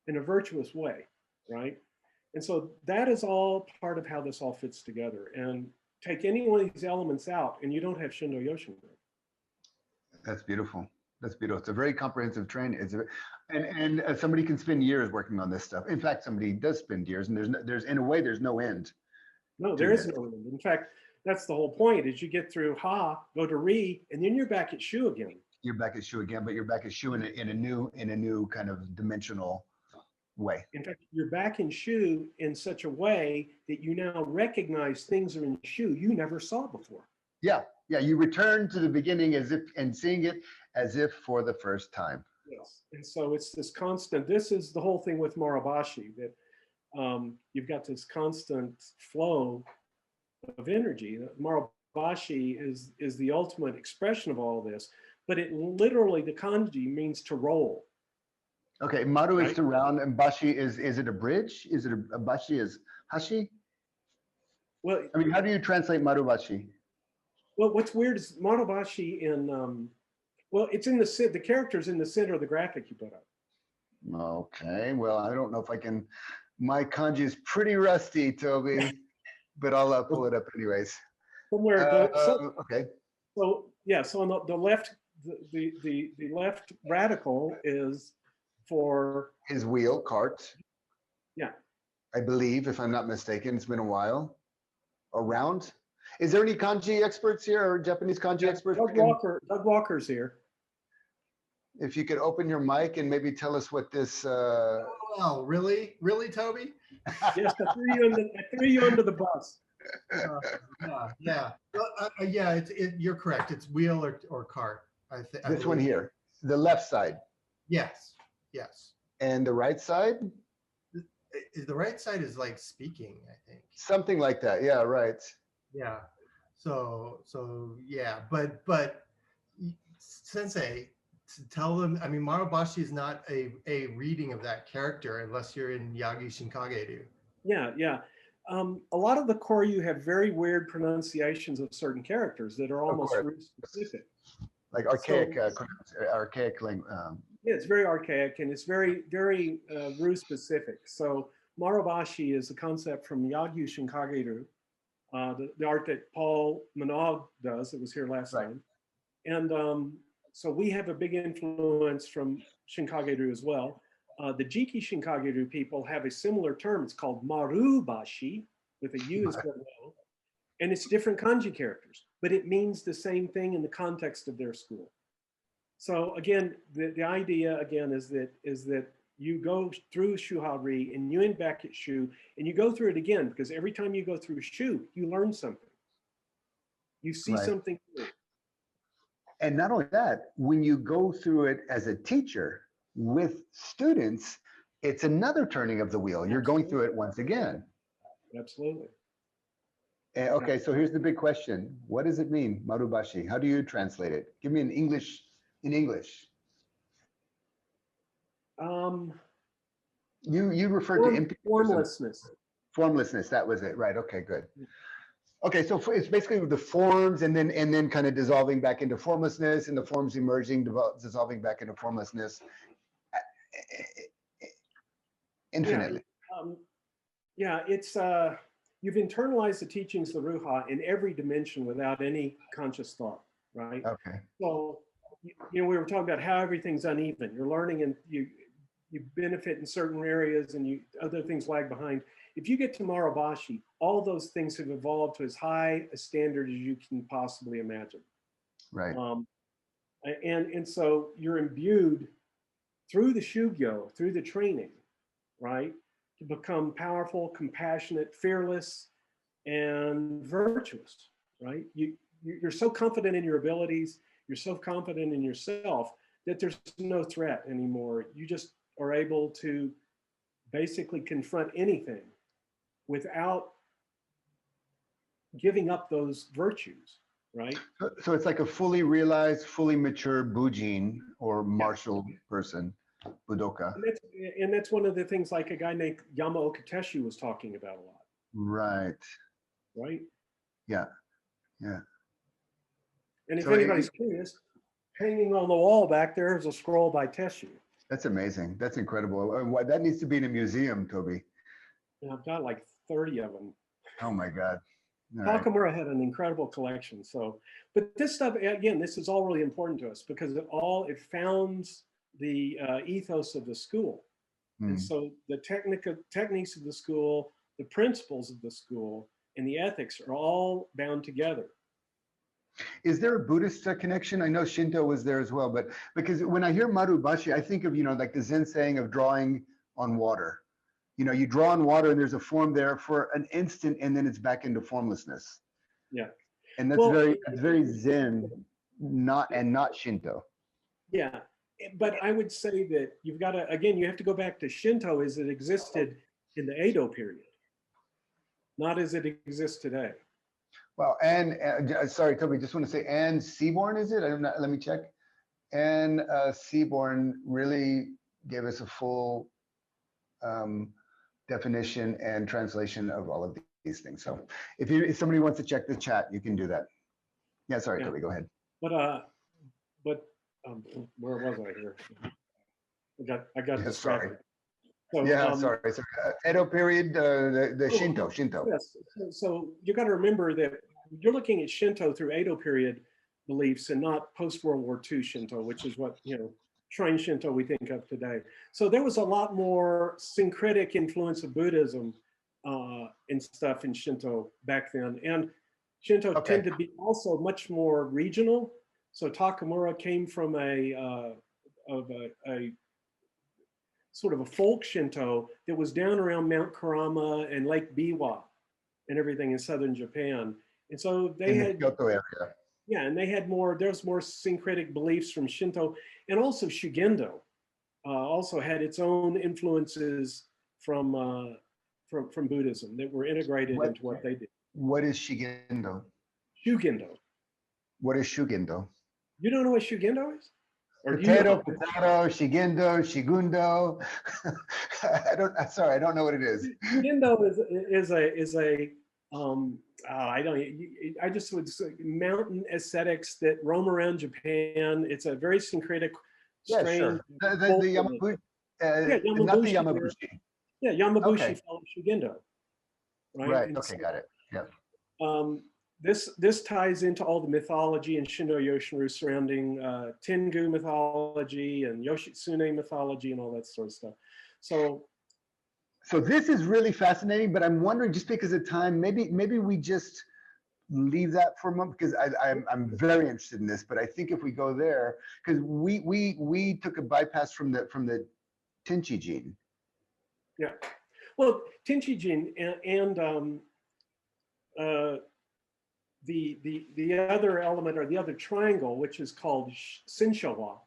in a virtuous way, right? And so that is all part of how this all fits together. And take any one of these elements out, and you don't have Shindo Yoshin Ryu. That's beautiful. That's beautiful. It's a very comprehensive training. And somebody can spend years working on this stuff. In fact, somebody does spend years, and there's in a way there's no end. No, there is no end. In fact, that's the whole point. Is you get through Ha, go to Ri, and then you're back at Shu again. You're back at Shu again, but you're back at Shu in a new kind of dimensional way. In fact, you're back in Shu in such a way that you now recognize things are in Shu you never saw before. Yeah. You return to the beginning and seeing it as if for the first time. Yes, and so it's this constant. This is the whole thing with Marabashi, that you've got this constant flow of energy. Marabashi is the ultimate expression of all this, but it literally, the kanji means to roll. Okay, Maru is to round, and Bashi is it a bridge? Is it a Bashi is Hashi? Well, I mean, how do you translate Marubashi? Well, what's weird is Marabashi it's in the character's in the center of the graphic you put up. Okay, well, I don't know if I can, my kanji is pretty rusty, Toby, but I'll pull it up anyways. Somewhere, okay. So yeah, so on the left, the left radical is for his wheel, cart. Yeah. I believe, if I'm not mistaken, it's been a while. Around. Is there any kanji experts here or Japanese kanji experts? Doug Walker's here. If you could open your mic and maybe tell us what this. Oh, really, Toby? Yes, I threw you under the bus. Yeah. You're correct. It's wheel or cart. This one here, the left side. Yes. And the right side? The right side is like speaking, I think. Something like that. Yeah, right. Yeah. So yeah, but Sensei, to tell them, I mean, Marabashi is not a reading of that character unless you're in Yagi Shinkage-ryu. Yeah. A lot of the Koryu have very weird pronunciations of certain characters that are almost specific. Like archaic, archaic language. Yeah, it's very archaic and it's very, very Ryu specific. So Marubashi is a concept from Yagyu Shinkageru, the art that Paul Manaug does, that was here last Right. time. And so we have a big influence from Shinkageru as well. The Jiki Shinkageru people have a similar term. It's called Marubashi, with a U instead of O. And it's different kanji characters, but it means the same thing in the context of their school. So again, the idea again is that you go through Shu-Ha-Ri and you end back at Shu, and you go through it again, because every time you go through Shu, you learn something. You see Right. something new. And not only that, when you go through it as a teacher with students, it's another turning of the wheel. You're going through it once again. Absolutely. Okay, so here's the big question. What does it mean, Marubashi? How do you translate it? Give me in English. You referred to empty Formlessness. Formlessness, that was it. Right, okay, good. Okay, so it's basically the forms and then kind of dissolving back into formlessness, and the forms emerging, dissolving back into formlessness infinitely. Yeah, it's you've internalized the teachings of the Ruha in every dimension without any conscious thought, right? Okay. So, we were talking about how everything's uneven. You're learning and you benefit in certain areas and other things lag behind. If you get to Marubashi, all those things have evolved to as high a standard as you can possibly imagine. Right. And so you're imbued through the Shugyo, through the training, right, to become powerful, compassionate, fearless, and virtuous, right? You're so confident in your abilities, you're so confident in yourself that there's no threat anymore. You just are able to basically confront anything without giving up those virtues, right? So it's like a fully realized, fully mature bujin or martial person, budoka. And that's one of the things like a guy named Yamaoka Teshu was talking about a lot. Right. Right? Yeah. And if So anybody's curious, hanging on the wall back there is a scroll by Teshu. That's amazing. That's incredible. That needs to be in a museum, Toby. And I've got like 30 of them. Oh my God. Takamura had an incredible collection. So, but this stuff, again, this is all really important to us because it founds the ethos of the school. And so the techniques of the school, the principles of the school, and the ethics are all bound together. Is there a Buddhist connection? I know Shinto was there as well, but because when I hear Marubashi, I think of, like the Zen saying of drawing on water. You draw on water and there's a form there for an instant and then it's back into formlessness. Yeah. And that's very Zen, not Shinto. Yeah. But I would say that you have to go back to Shinto as it existed in the Edo period, not as it exists today. Well, and sorry, Toby, just want to say, Anne Seaborn, is it? Let me check. Anne Seaborn really gave us a full definition and translation of all of these things. So if somebody wants to check the chat, you can do that. Yeah, sorry, Toby, go ahead. But where was I here? I got distracted. So, yeah, sorry. Edo period, the Shinto. Yes. So you got to remember that you're looking at Shinto through Edo period beliefs and not post-World War II Shinto, which is what, shrine Shinto we think of today. So there was a lot more syncretic influence of Buddhism and stuff in Shinto back then. And Shinto tended to be also much more regional. So Takamura came from a sort of a folk Shinto that was down around Mount Kurama and Lake Biwa and everything in southern Japan. And so they had the Kyoto area. Yeah, and they had there's more syncretic beliefs from Shinto, and also Shugendo also had its own influences from Buddhism that were integrated into what they did. What is Shugendo? Shugendo. What is Shugendo? You don't know what Shugendo is? Or Potato, Shigendo, Shigundo. I don't know what it is. Shugendo is a I just would say mountain ascetics that roam around Japan. It's a very syncretic, strange. Yeah, sure. The Yamabushi, not the Yamabushi. Yeah, Yamabushi Okay. follows Shugendo, right? Right. And Okay. so, Got it. Yeah. this ties into all the mythology in Shindo Yoshin Ryu surrounding Tengu mythology and Yoshitsune mythology and all that sort of stuff. So this is really fascinating, but I'm wondering, just because of time, maybe we just leave that for a moment, because I'm very interested in this. But I think if we go there, because we took a bypass from the Tenchi gene. yeah, well, Tenchi-jin and the other element, or the other triangle, which is called Shinshawa,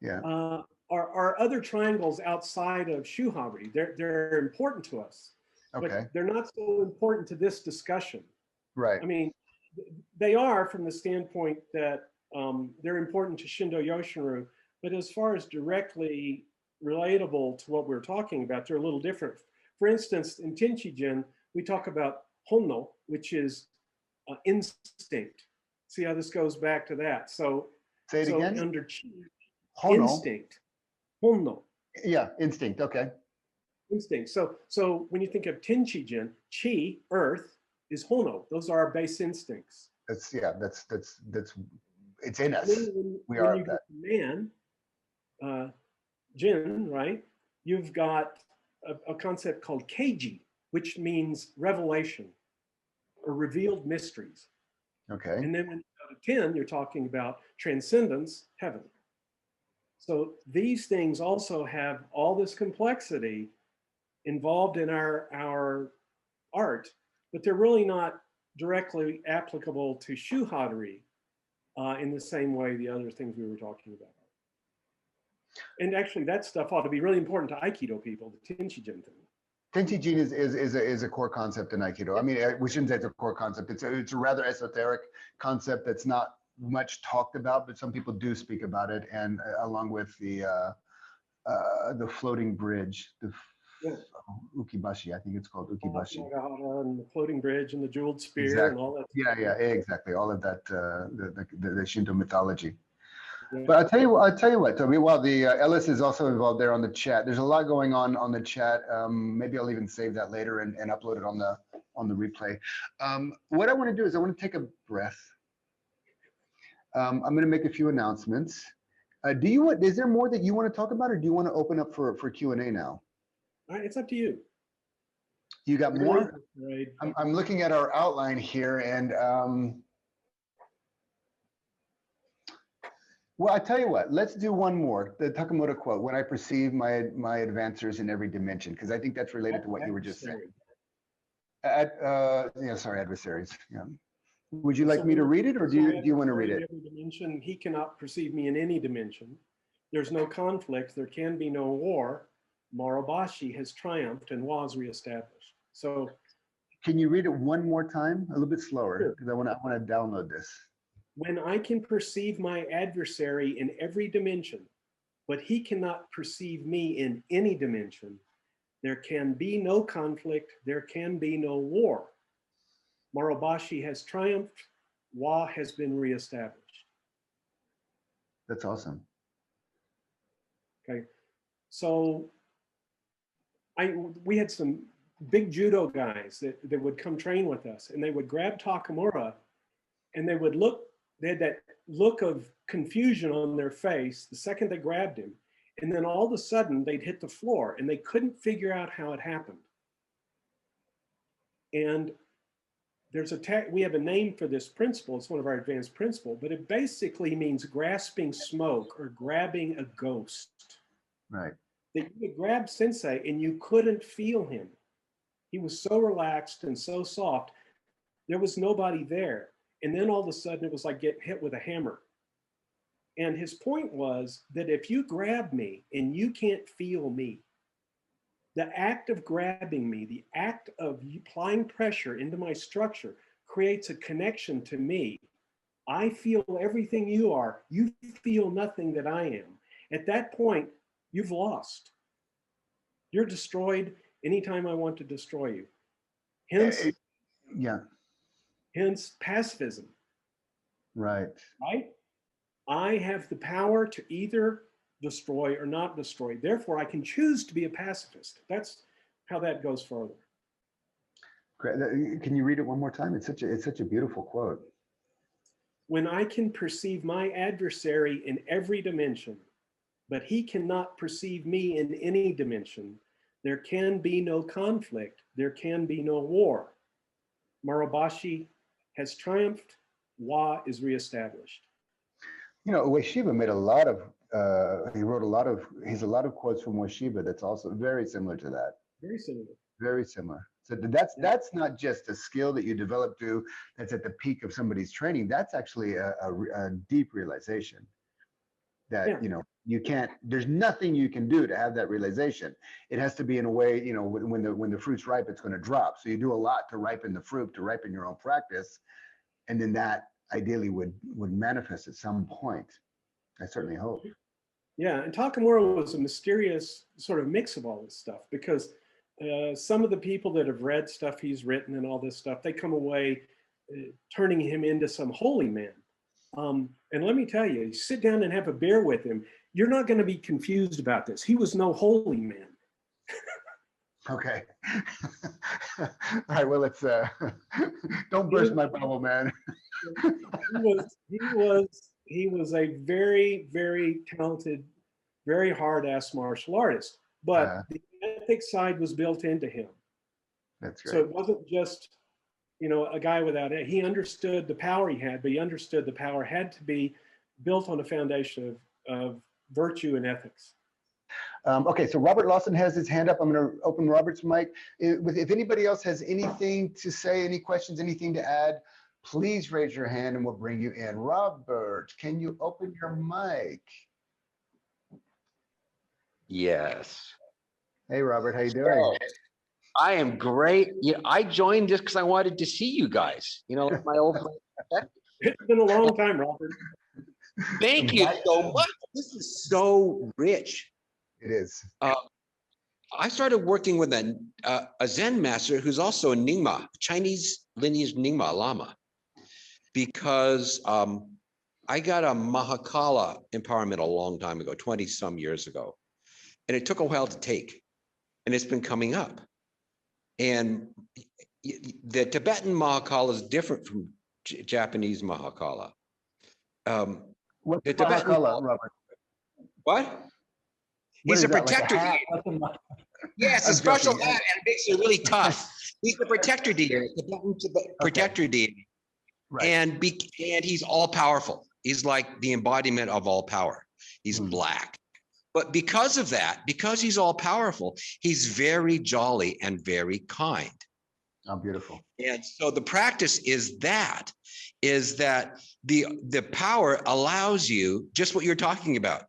Yeah. are other triangles outside of Shu-Ha-Ri. They're important to us, Okay. but they're not so important to this discussion. Right. I mean, they are from the standpoint that they're important to Shindo Yoshin Ryu, but as far as directly relatable to what we're talking about, they're a little different. For instance, in Tenchi-jin, we talk about honno, which is instinct. See how this goes back to that. So, Say it again. Under chi, Hono. instinct, honno. Yeah, instinct. Okay. Instinct. So when you think of Tenchi-jin, chi, earth, is honno. Those are our base instincts. That's it's in us. When you get man, Jin, right? You've got a concept called keiji, which means revelation or revealed mysteries. Okay. And then when you go to 10, you're talking about transcendence, heaven. So these things also have all this complexity involved in our art, but they're really not directly applicable to Shu-Ha-Ri in the same way the other things we were talking about. And actually, that stuff ought to be really important to Aikido people, the Tenchi-jin thing. Tenchi-jin is a core concept in Aikido. I mean, we shouldn't say it's a core concept. It's a rather esoteric concept that's not much talked about, but some people do speak about it. And along with the floating bridge, the ukibashi, I think it's called ukibashi. And the floating bridge and the jeweled spear, exactly. and all that. Yeah, exactly. All of that, the Shinto mythology. Yeah. But I'll tell you what, Toby. While the Ellis is also involved there on the chat, there's a lot going on the chat. Maybe I'll even save that later and upload it on the replay. What I want to do is I want to take a breath. I'm going to make a few announcements. Is there more that you want to talk about, or do you want to open up for Q&A now? All right, it's up to you. You got more? Right. I'm looking at our outline here, and well, I tell you what, let's do one more. The Takamura quote, "When I perceive my advancers in every dimension," because I think that's related to what you were just saying. Sorry, adversaries. Yeah. Would you like me to read it, or do you want to read it? Every dimension, he cannot perceive me in any dimension. There's no conflict. There can be no war. Marubashi has triumphed and was reestablished. So, can you read it one more time, a little bit slower, because I want to download this. When I can perceive my adversary in every dimension, but he cannot perceive me in any dimension, there can be no conflict, there can be no war. Marubashi has triumphed, Wa has been reestablished. That's awesome. Okay, so we had some big judo guys that would come train with us, and they would grab Takamura, and they had that look of confusion on their face the second they grabbed him, and then all of a sudden they'd hit the floor, and they couldn't figure out how it happened. And we have a name for this principle. It's one of our advanced principles, but it basically means grasping smoke or grabbing a ghost. Right. That you could grab Sensei and you couldn't feel him. He was so relaxed and so soft. There was nobody there. And then all of a sudden it was like getting hit with a hammer. And his point was that if you grab me and you can't feel me, the act of grabbing me, the act of applying pressure into my structure creates a connection to me. I feel everything you are. You feel nothing that I am. At that point, you've lost. You're destroyed anytime I want to destroy you. Hence, hence pacifism. Right. Right? I have the power to either destroy or not destroy. Therefore, I can choose to be a pacifist. That's how that goes further. Great. Can you read it one more time? It's such a beautiful quote. When I can perceive my adversary in every dimension, but he cannot perceive me in any dimension, there can be no conflict, there can be no war. Maruboshi has triumphed, Wa is reestablished. You know, Ueshiba made a lot of, he wrote a lot of, he's a lot of quotes from Ueshiba that's also very similar to that. Very similar. Very similar. So that's not just a skill that you develop to, that's at the peak of somebody's training. That's actually a deep realization that, you know, you can't, there's nothing you can do to have that realization. It has to be in a way, you know, when the fruit's ripe, it's going to drop. So you do a lot to ripen the fruit, to ripen your own practice. And then that ideally would manifest at some point. I certainly hope. Yeah, and Takamura was a mysterious sort of mix of all this stuff, because some of the people that have read stuff he's written and all this stuff, they come away turning him into some holy man. And let me tell you, sit down and have a beer with him, you're not going to be confused about this. He was no holy man. Okay. All right. Well, let's don't burst my bubble, man. he was a very, very talented, very hard-ass martial artist, but the ethics side was built into him. That's great. So it wasn't just, you know, a guy without it. He understood the power he had, but he understood the power had to be built on a foundation of virtue and ethics. Okay, so Robert Lawson has his hand up. I'm going to open Robert's mic. If anybody else has anything to say, any questions, anything to add, please raise your hand and we'll bring you in. Robert, can you open your mic? Yes. Hey, Robert, how you doing? Oh, I am great. Yeah, I joined just because I wanted to see you guys. You know, like my old friend. It's been a long time, Robert. Thank you so much. This is so rich. It is. I started working with a Zen master who's also a Nyingma, Chinese lineage Nyingma Lama, because I got a Mahakala empowerment a long time ago, 20 some years ago. And it took a while to take, and it's been coming up. And the Tibetan Mahakala is different from Japanese Mahakala. What's the Tibetan Mahakala, Robert? What? He's a protector deity. Yeah, it's a special hat, and it makes it really tough. He's the protector deity, protector deity, Right. and he's all powerful. He's like the embodiment of all power. He's black, but because of that, because he's all powerful, he's very jolly and very kind. Oh, beautiful. And so the practice is that the power allows you just what you're talking about.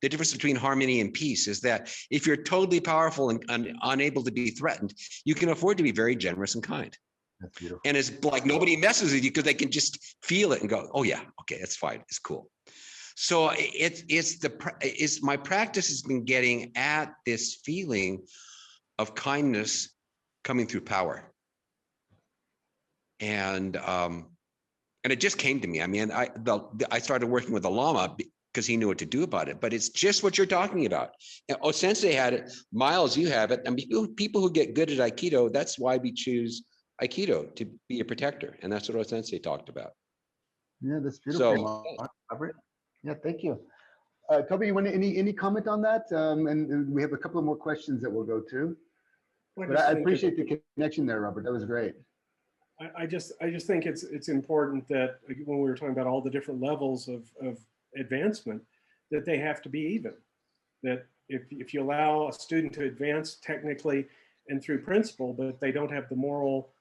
The difference between harmony and peace is that if you're totally powerful and unable to be threatened, you can afford to be very generous and kind. That's beautiful. And it's like nobody messes with you because they can just feel it and go, oh yeah, okay, that's fine, it's cool. So it's my practice has been getting at this feeling of kindness coming through power. And it just came to me. I mean, I started working with the Lama because he knew what to do about it, but it's just what you're talking about. And Sensei had it, Miles, you have it. I mean, people who get good at Aikido, that's why we choose Aikido, to be a protector. And that's what Sensei talked about. Yeah, that's beautiful, So, Robert. Yeah, thank you. Toby, you want any comment on that? And we have a couple of more questions that we'll go to. But I appreciate the connection there, Robert. That was great. I just think it's important that when we were talking about all the different levels of advancement, that they have to be even. That if you allow a student to advance technically and through principle, but they don't have the moral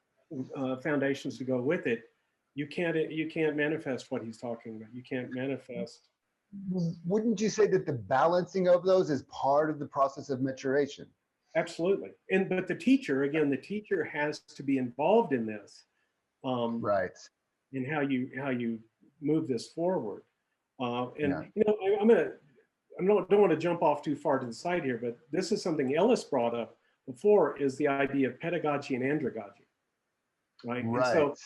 foundations to go with it, you can't manifest what he's talking about. You can't manifest. Wouldn't you say that the balancing of those is part of the process of maturation? Absolutely. But the teacher has to be involved in this, right? In how you move this forward. You know, I don't want to jump off too far to the side here, but this is something Ellis brought up before, is the idea of pedagogy and andragogy, right? Right. And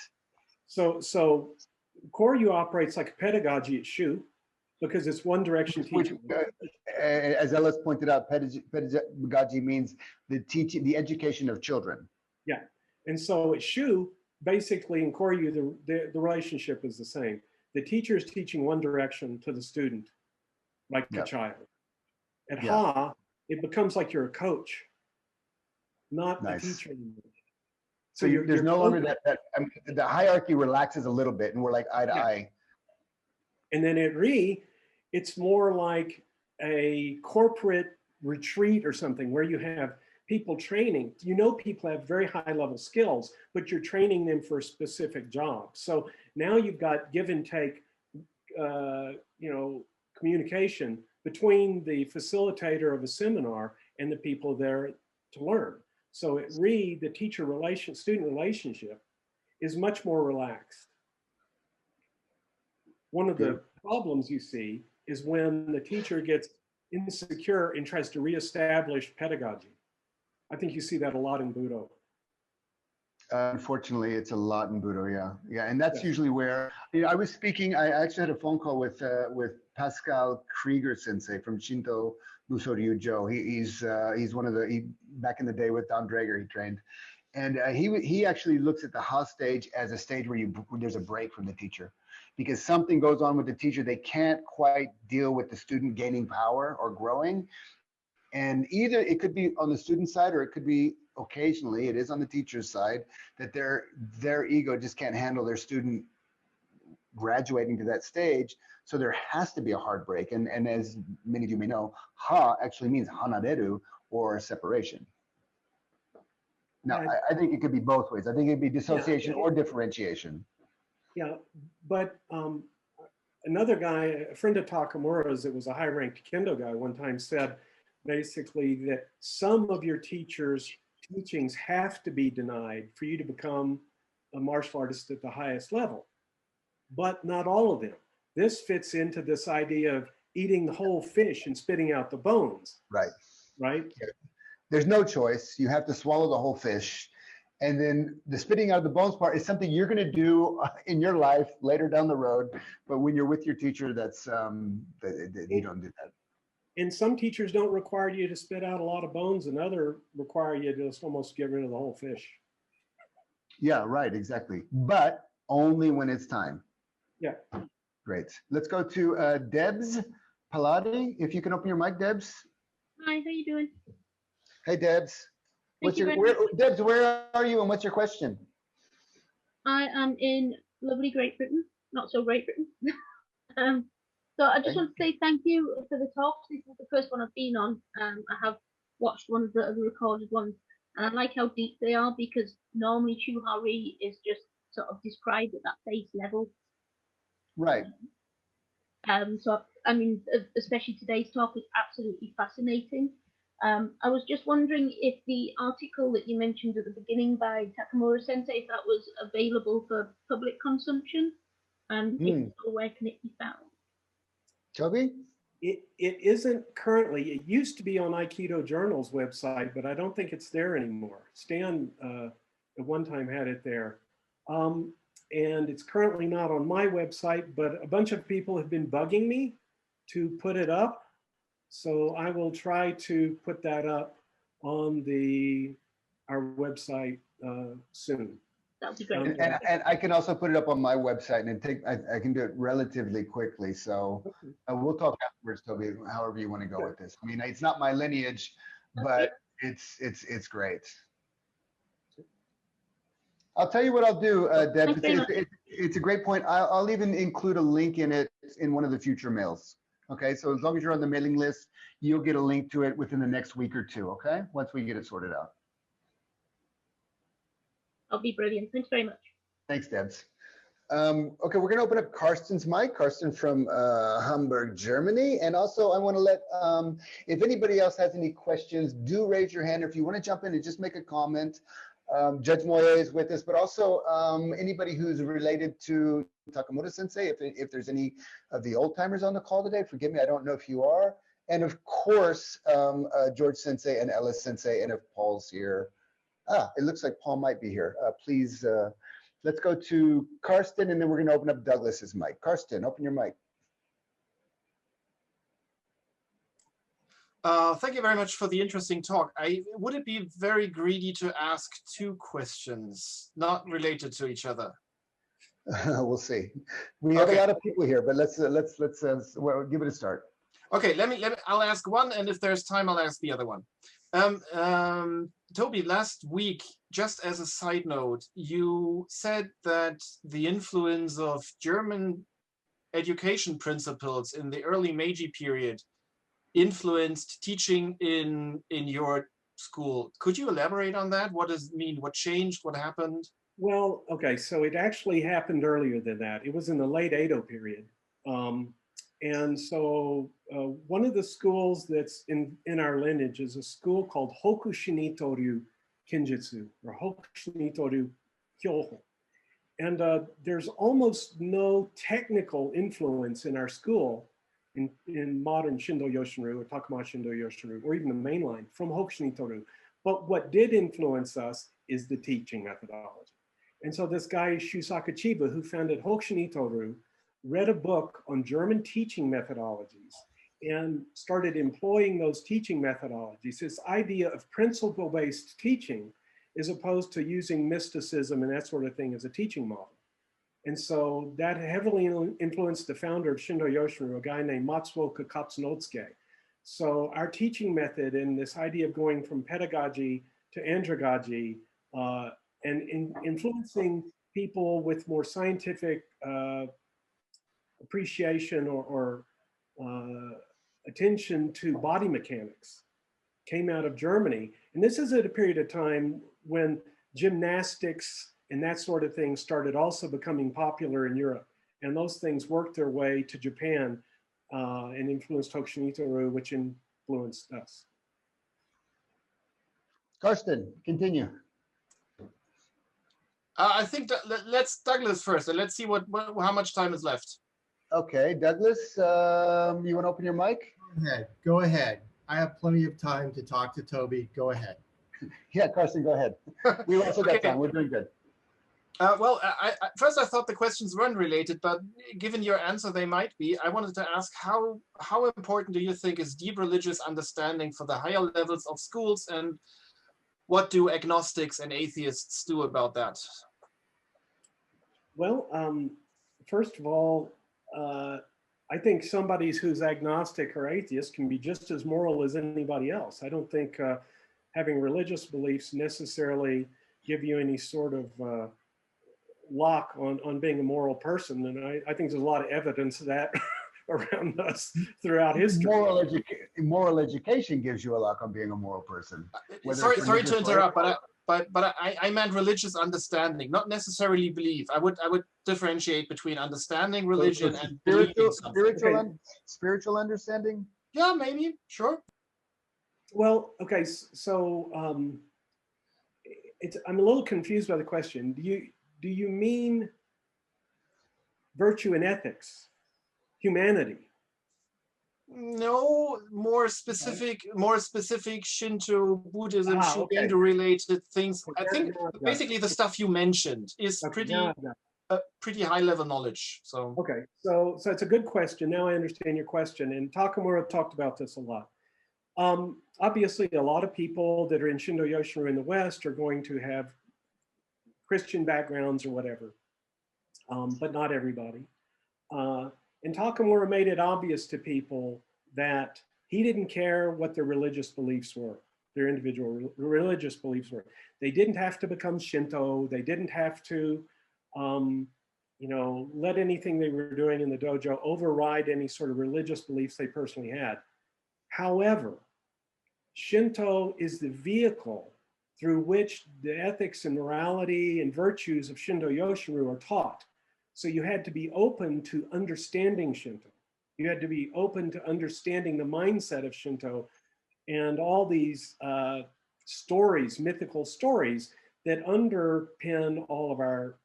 so Koryu operates like a pedagogy at Shu, because it's one direction Which, teaching. as Ellis pointed out, pedagogy means the teaching, the education of children. Yeah, and so at Shu, basically in Koryu, the relationship is the same. The teacher is teaching one direction to the student, like a child. At Ha, it becomes like you're a coach, not a teacher anymore. So there's no longer that I mean, the hierarchy relaxes a little bit, and we're like eye to eye. And then at Ri, it's more like a corporate retreat or something where you have people training. You know, people have very high level skills, but you're training them for a specific job. So now you've got give and take, communication between the facilitator of a seminar and the people there to learn. So at Ri, the student relationship is much more relaxed. One of the problems you see is when the teacher gets insecure and tries to reestablish pedagogy. I think you see that a lot in Budo. Unfortunately, it's a lot in Budo, yeah, and that's usually where I was speaking. I actually had a phone call with Pascal Krieger Sensei from Shindo Yoshin Ryu. He's one of back in the day with Don Draeger he trained, and he actually looks at the Ha stage as a stage where there's a break from the teacher, because something goes on with the teacher. They can't quite deal with the student gaining power or growing. And either it could be on the student side, or it could be occasionally, it is on the teacher's side, that their ego just can't handle their student graduating to that stage. So there has to be a hard break. And as many of you may know, Ha actually means hanareru, or separation. Now, I think it could be both ways. I think it'd be dissociation or differentiation. Yeah, but another guy, a friend of Takamura's, that was a high-ranked kendo guy, one time said, basically, that some of your teachers' teachings have to be denied for you to become a martial artist at the highest level, but not all of them. This fits into this idea of eating the whole fish and spitting out the bones. Right. Yeah. There's no choice. You have to swallow the whole fish. And then the spitting out of the bones part is something you're going to do in your life later down the road. But when you're with your teacher, that's you don't do that. And some teachers don't require you to spit out a lot of bones, and others require you to just almost get rid of the whole fish. Yeah, right, exactly. But only when it's time. Yeah. Great. Let's go to Debs Palade. If you can open your mic, Debs. Hi, how you doing? Hey, Debs. Debs, where are you and what's your question? I am in lovely Great Britain, not so Great Britain. So I just want to say thank you for the talks. This is the first one I've been on. I have watched one of the other recorded ones, and I like how deep they are, because normally Shu-Ha-Ri is just sort of described at that base level. Right. So I mean, especially today's talk is absolutely fascinating. I was just wondering if the article that you mentioned at the beginning by Takamura Sensei, if that was available for public consumption, and if so, where can it be found? Toby? It isn't currently. It used to be on Aikido Journal's website, but I don't think it's there anymore. Stan at one time had it there. And it's currently not on my website, but a bunch of people have been bugging me to put it up. So I will try to put that up on our website soon. That would be great. And I can also put it up on my website, and I can do it relatively quickly. So we'll talk afterwards, Toby, however you want to go with this. I mean, it's not my lineage, but it's great. I'll tell you what I'll do, Deb. It's a great point. I'll even include a link in it in one of the future mails. Okay, so as long as you're on the mailing list, you'll get a link to it within the next week or two. Okay, once we get it sorted out. That'll be brilliant. Thanks very much. Thanks, Debs. Okay, we're going to open up Karsten's mic. Karsten from Hamburg, Germany. And also, I want to let, if anybody else has any questions, do raise your hand. Or if you want to jump in and just make a comment. Judge Moye is with us, but also anybody who's related to Takamura Sensei, if there's any of the old timers on the call today, forgive me, I don't know if you are. And of course, George Sensei and Ellis Sensei, and if Paul's here. It looks like Paul might be here. Please, let's go to Karsten, and then we're going to open up Douglas's mic. Karsten, open your mic. Thank you very much for the interesting talk. Would it be very greedy to ask 2 questions, not related to each other? We'll see. We have a lot of people here, but let's well, give it a start. Okay, I'll ask one, and if there's time, I'll ask the other one. Toby, last week, just as a side note, you said that the influence of German education principles in the early Meiji period influenced teaching in your school. Could you elaborate on that? What does it mean? What changed? What happened? Well, okay, so it actually happened earlier than that. It was in the late Edo period. And so one of the schools that's in our lineage is a school called Hoku Shinito Ryu Kinjutsu, or Hoku Shinito Ryu Kyoho. And there's almost no technical influence in our school in modern Shindo Yoshin Ryu or Takamura Shindo Yoshin Ryu, or even the mainline from Hoku Shinito Ryu. But what did influence us is the teaching methodology. And so this guy, Shusaka Chiba, who founded Hoku Shinito Ryu, read a book on German teaching methodologies and started employing those teaching methodologies. This idea of principle-based teaching as opposed to using mysticism and that sort of thing as a teaching model. And so that heavily influenced the founder of Shindo Yoshin Ryu, a guy named Matsuoka Katsunotsuke. So our teaching method and this idea of going from pedagogy to andragogy and influencing people with more scientific appreciation or attention to body mechanics came out of Germany. And this is at a period of time when gymnastics and that sort of thing started also becoming popular in Europe. And those things worked their way to Japan and influenced Hoku Shinito Ryu, which influenced us. Karsten, continue. I think that let's Douglas first, and let's see how much time is left. Okay, Douglas, you want to open your mic? Go ahead. I have plenty of time to talk to Toby. Go ahead. Yeah, Karsten, go ahead. We also got time. We're doing good. Well, first I thought the questions weren't related, but given your answer, they might be. I wanted to ask how important do you think is deep religious understanding for the higher levels of schools, and what do agnostics and atheists do about that? Well, first of all, I think somebody who's agnostic or atheist can be just as moral as anybody else. I don't think having religious beliefs necessarily give you any sort of lock on being a moral person. And I think there's a lot of evidence of that around us throughout history. Moral education gives you a lock on being a moral person. Sorry to interrupt, but I meant religious understanding, not necessarily belief. I would differentiate between understanding religion and spiritual understanding. Yeah, maybe, sure. Well, okay, so I'm a little confused by the question. Do you mean virtue and ethics, humanity? No, more specific Shinto, Buddhism, Shugen related things. I think basically the stuff you mentioned is pretty high level knowledge. So okay, so it's a good question. Now I understand your question, and Takamura talked about this a lot. Obviously, a lot of people that are in Shindo Yoshin Ryu in the West are going to have Christian backgrounds or whatever, but not everybody. And Takamura made it obvious to people that he didn't care what their religious beliefs were, their individual religious beliefs were. They didn't have to become Shinto. They didn't have to, let anything they were doing in the dojo override any sort of religious beliefs they personally had. However, Shinto is the vehicle through which the ethics and morality and virtues of Shindo Yoshin Ryu are taught. So you had to be open to understanding Shinto. You had to be open to understanding the mindset of Shinto and all these stories, mythical stories that underpin all of our,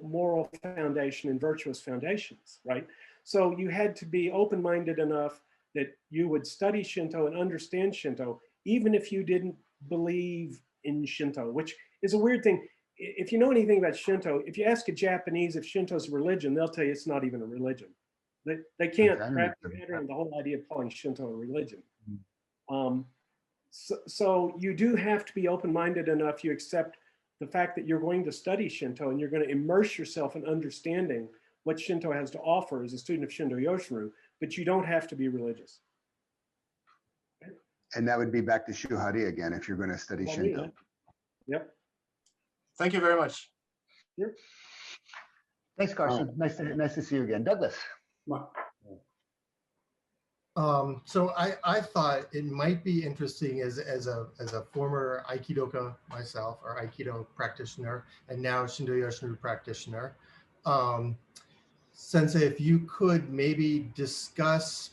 moral foundation and virtuous foundations, right? So you had to be open-minded enough that you would study Shinto and understand Shinto, even if you didn't believe in Shinto, which is a weird thing. If you know anything about Shinto, if you ask a Japanese if Shinto's a religion, they'll tell you it's not even a religion. They can't Okay, wrap their head around the whole idea of calling Shinto a religion. Mm. So you do have to be open-minded enough. You accept the fact that you're going to study Shinto and you're going to immerse yourself in understanding what Shinto has to offer as a student of Shindo Yoshin Ryu, but you don't have to be religious. And that would be back to Shu-Ha-Ri again if you're going to study Shinto. Yep. Thank you very much. Yep. Thanks, Carson. Nice to see you again. Douglas. So I thought it might be interesting as a former Aikidoka myself, or Aikido practitioner, and now Shindo Yoshin Ryu practitioner. Sensei, if you could maybe discuss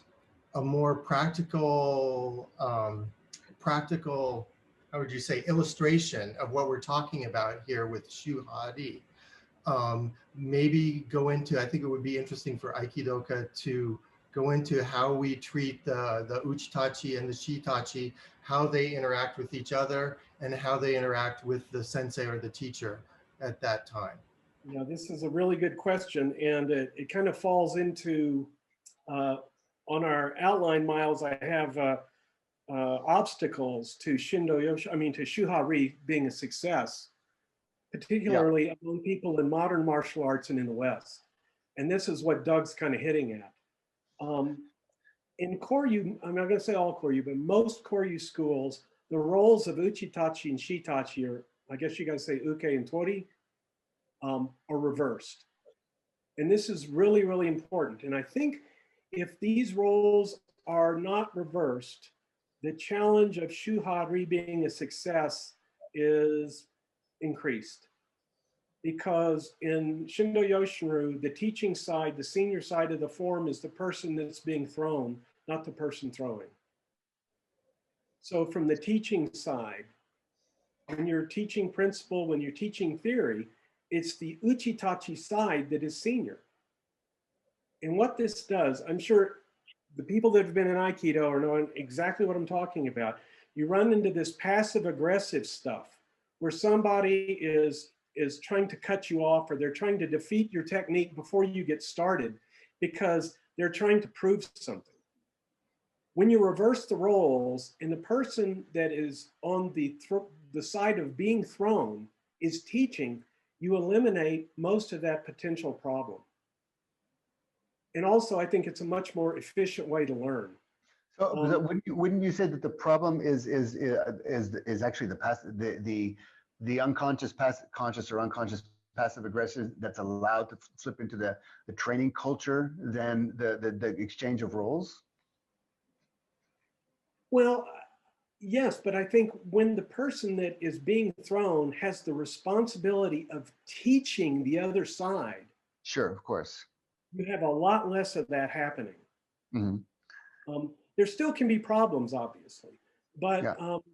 a more practical, how would you say, illustration of what we're talking about here with Shu-Ha-Ri. Maybe go into, I think it would be interesting for Aikidoka to go into how we treat the Uchitachi and the Shitachi, how they interact with each other, and how they interact with the sensei or the teacher at that time. Yeah, this is a really good question, and it kind of falls into, on our outline, Miles, I have obstacles to to Shu-Ha-Ri being a success, particularly among people in modern martial arts and in the West. And this is what Doug's kind of hitting at. In Koryu, I'm not going to say all Koryu, but most Koryu schools, the roles of Uchitachi and Shitachi, or I guess you guys say Uke and Tori, are reversed. And this is really, really important. And I think if these roles are not reversed, the challenge of Shu-Ha-Ri being a success is increased. Because in Shindo Yoshin Ryu, the teaching side, the senior side of the form is the person that's being thrown, not the person throwing. So from the teaching side, when you're teaching principle, when you're teaching theory, it's the Uchitachi side that is senior. And what this does, I'm sure the people that have been in Aikido are knowing exactly what I'm talking about. You run into this passive aggressive stuff where somebody is trying to cut you off, or they're trying to defeat your technique before you get started because they're trying to prove something. When you reverse the roles and the person that is on the side of being thrown is teaching, you eliminate most of that potential problem. And also, I think it's a much more efficient way to learn. So wouldn't you say that the problem is actually the unconscious, conscious or unconscious passive aggressive that's allowed to slip into the training culture than the exchange of roles? Well, yes, but I think when the person that is being thrown has the responsibility of teaching the other side. Sure, of course. You have a lot less of that happening. Mm-hmm. There still can be problems, obviously, but I'll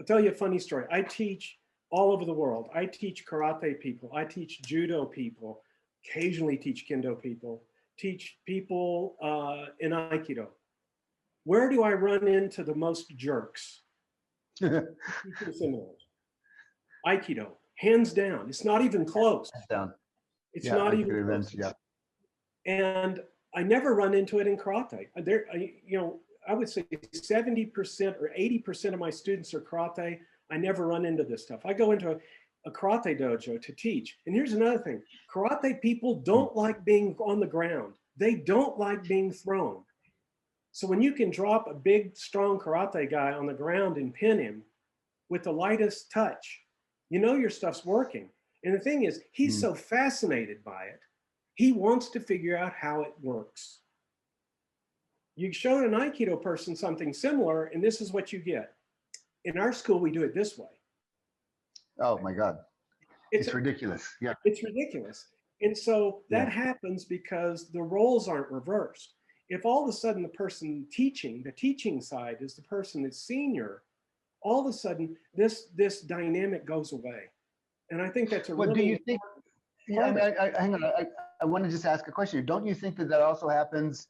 tell you a funny story. I teach all over the world. I teach karate people. I teach judo people, occasionally teach kendo people, teach people in Aikido. Where do I run into the most jerks? Aikido, hands down. It's not even close. Hands down. It's not even close. Yeah. And I never run into it in karate. I would say 70% or 80% of my students are karate. I never run into this stuff. I go into a karate dojo to teach. And here's another thing. Karate people don't like being on the ground. They don't like being thrown. So when you can drop a big, strong karate guy on the ground and pin him with the lightest touch, you know your stuff's working. And the thing is, he's so fascinated by it. He wants to figure out how it works. You show an Aikido person something similar, and this is what you get. In our school, we do it this way. Oh my God. It's ridiculous. Yeah. It's ridiculous. And so that happens because the roles aren't reversed. If all of a sudden the person teaching, the teaching side is the person that's senior, all of a sudden this dynamic goes away. And I think that's a really do you think, hang on, I want to just ask a question. Don't you think that also happens?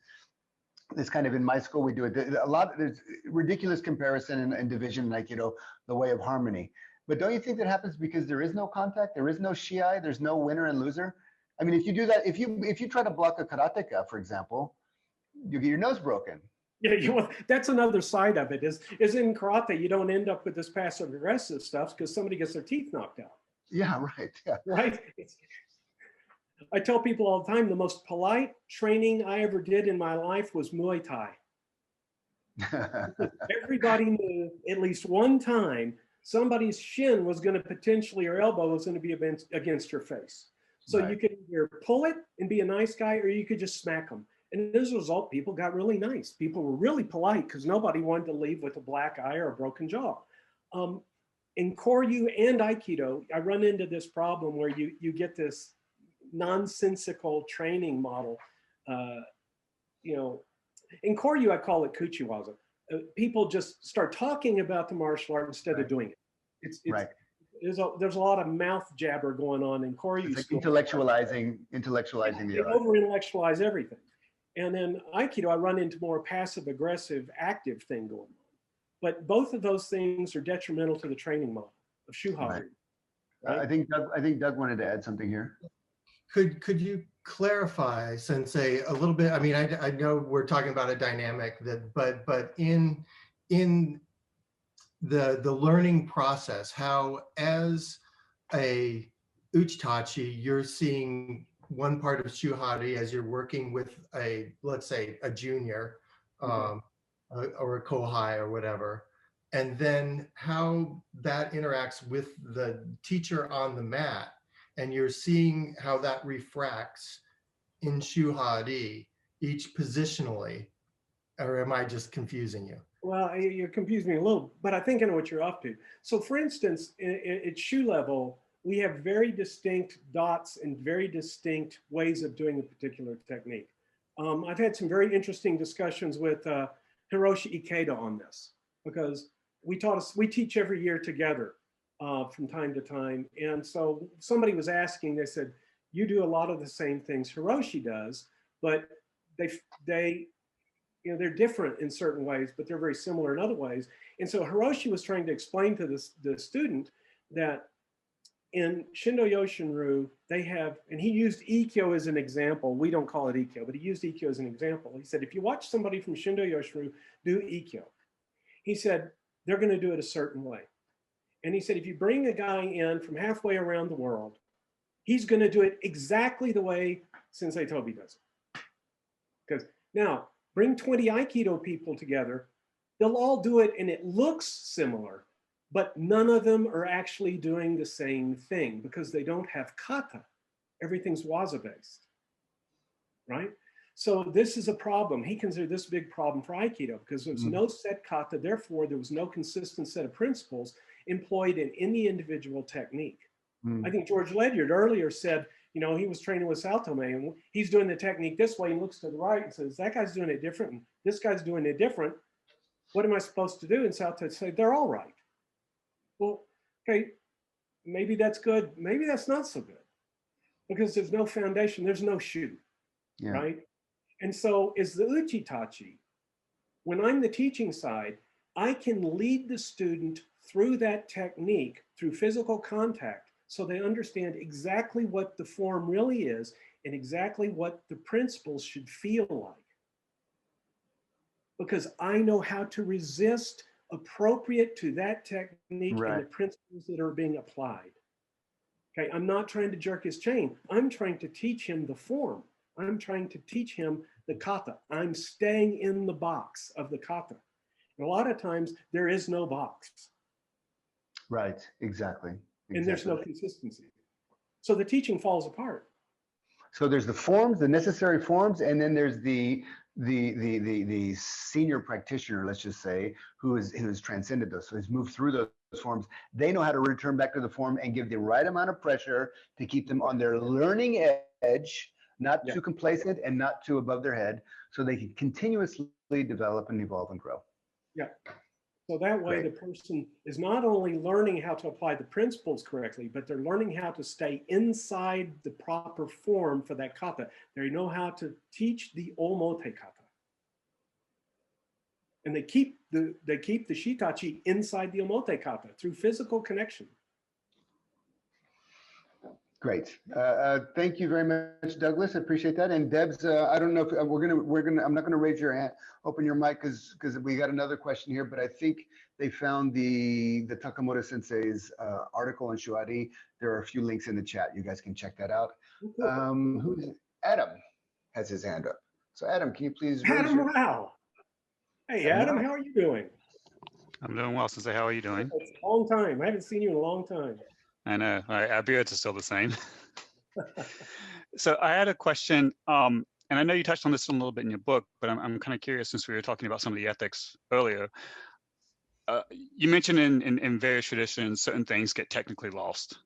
It's kind of in my school, we do it. There's ridiculous comparison in division in Aikido, the way of harmony. But don't you think that happens because there is no contact, there is no shiai, there's no winner and loser? I mean, if you do that, if you try to block a karateka, for example, you get your nose broken. Yeah, that's another side of it. Is in karate, you don't end up with this passive aggressive stuff because somebody gets their teeth knocked out. Yeah, right. Yeah. Right. I tell people all the time, the most polite training I ever did in my life was Muay Thai. Everybody knew at least one time somebody's shin was going to potentially, or elbow was going to be against your face. So Right. you could either pull it and be a nice guy, or you could just smack them. And as a result, people got really nice. People were really polite because nobody wanted to leave with a black eye or a broken jaw. In Koryu and Aikido, I run into this problem where you get this nonsensical training model. You know, in Koryu, I call it kuchiwaza. People just start talking about the martial art instead of doing it. It's right. There's a lot of mouth jabber going on in Koryu. It's like intellectualizing the They art. over-intellectualize everything. And then Aikido, I run into more passive-aggressive, active thing going on. But both of those things are detrimental to the training model of Shu-Ha-Ri. Right. I think Doug wanted to add something here. Could you clarify, Sensei, a little bit? I mean, I know we're talking about a dynamic but in the learning process, how as a Uchitachi, you're seeing one part of Shu-Ha-Ri as you're working with let's say a junior or a kohai or whatever, and then how that interacts with the teacher on the mat, and you're seeing how that refracts in Shu-Ha-Ri, each positionally, or am I just confusing you? Well, you're confusing me a little, but I think I know what you're up to. So for instance, at Shu level, we have very distinct dots and very distinct ways of doing a particular technique. I've had some very interesting discussions with Hiroshi Ikeda on this, because we teach every year together from time to time. And so somebody was asking, they said, you do a lot of the same things Hiroshi does, but they're different in certain ways, but they're very similar in other ways. And so Hiroshi was trying to explain to the student that in Shindo Yoshin Ryu, they have, and he used Ikkyo as an example. We don't call it Ikkyo, but he used Ikkyo as an example. He said, if you watch somebody from Shindo Yoshin Ryu do Ikkyo, he said, they're going to do it a certain way. And he said, if you bring a guy in from halfway around the world, he's going to do it exactly the way Sensei Toby does it. Because now, bring 20 Aikido people together, they'll all do it and it looks similar, but none of them are actually doing the same thing because they don't have kata. Everything's waza-based, right? So this is a problem. He considered this a big problem for Aikido because there was no set kata, therefore there was no consistent set of principles employed in any individual technique. I think George Ledyard earlier said, you know, he was training with Saltome and he's doing the technique this way and looks to the right and says, that guy's doing it different and this guy's doing it different. What am I supposed to do? And Saltome said, they're all right. Well, okay, maybe that's good. Maybe that's not so good because there's no foundation. There's no Shu, right? And so as the Uchitachi, when I'm the teaching side, I can lead the student through that technique, through physical contact, so they understand exactly what the form really is and exactly what the principles should feel like. Because I know how to resist appropriate to that technique and the principles that are being applied. Okay, I'm not trying to jerk his chain. I'm trying to teach him the form. I'm trying to teach him the kata. I'm staying in the box of the kata. And a lot of times there is no box. Right, exactly. And there's no consistency. So the teaching falls apart. So there's the forms, the necessary forms, and then there's the senior practitioner, let's just say, who has transcended those. So he's moved through those forms. They know how to return back to the form and give the right amount of pressure to keep them on their learning edge, not too complacent and not too above their head, so they can continuously develop and evolve and grow. Yeah. So that way the person is not only learning how to apply the principles correctly, but they're learning how to stay inside the proper form for that kata. They know how to teach the omote kata. And they keep the shitachi inside the omote kata through physical connection. Great. Thank you very much, Douglas. I appreciate that. And Debs, I don't know if I'm not gonna raise your hand, open your mic because we got another question here, but I think they found the Takamura Sensei's article on Shu-Ha-Ri. There are a few links in the chat. You guys can check that out. Who's Adam has his hand up. So Adam, can you please raise Adam your... Rao. Hey, Adam, how are you doing? I'm doing well, Sensei. How are you doing? It's a long time. I haven't seen you in a long time. I know. Our beards are still the same. So I had a question, and I know you touched on this a little bit in your book, but I'm kind of curious since we were talking about some of the ethics earlier. You mentioned in various traditions, certain things get technically lost.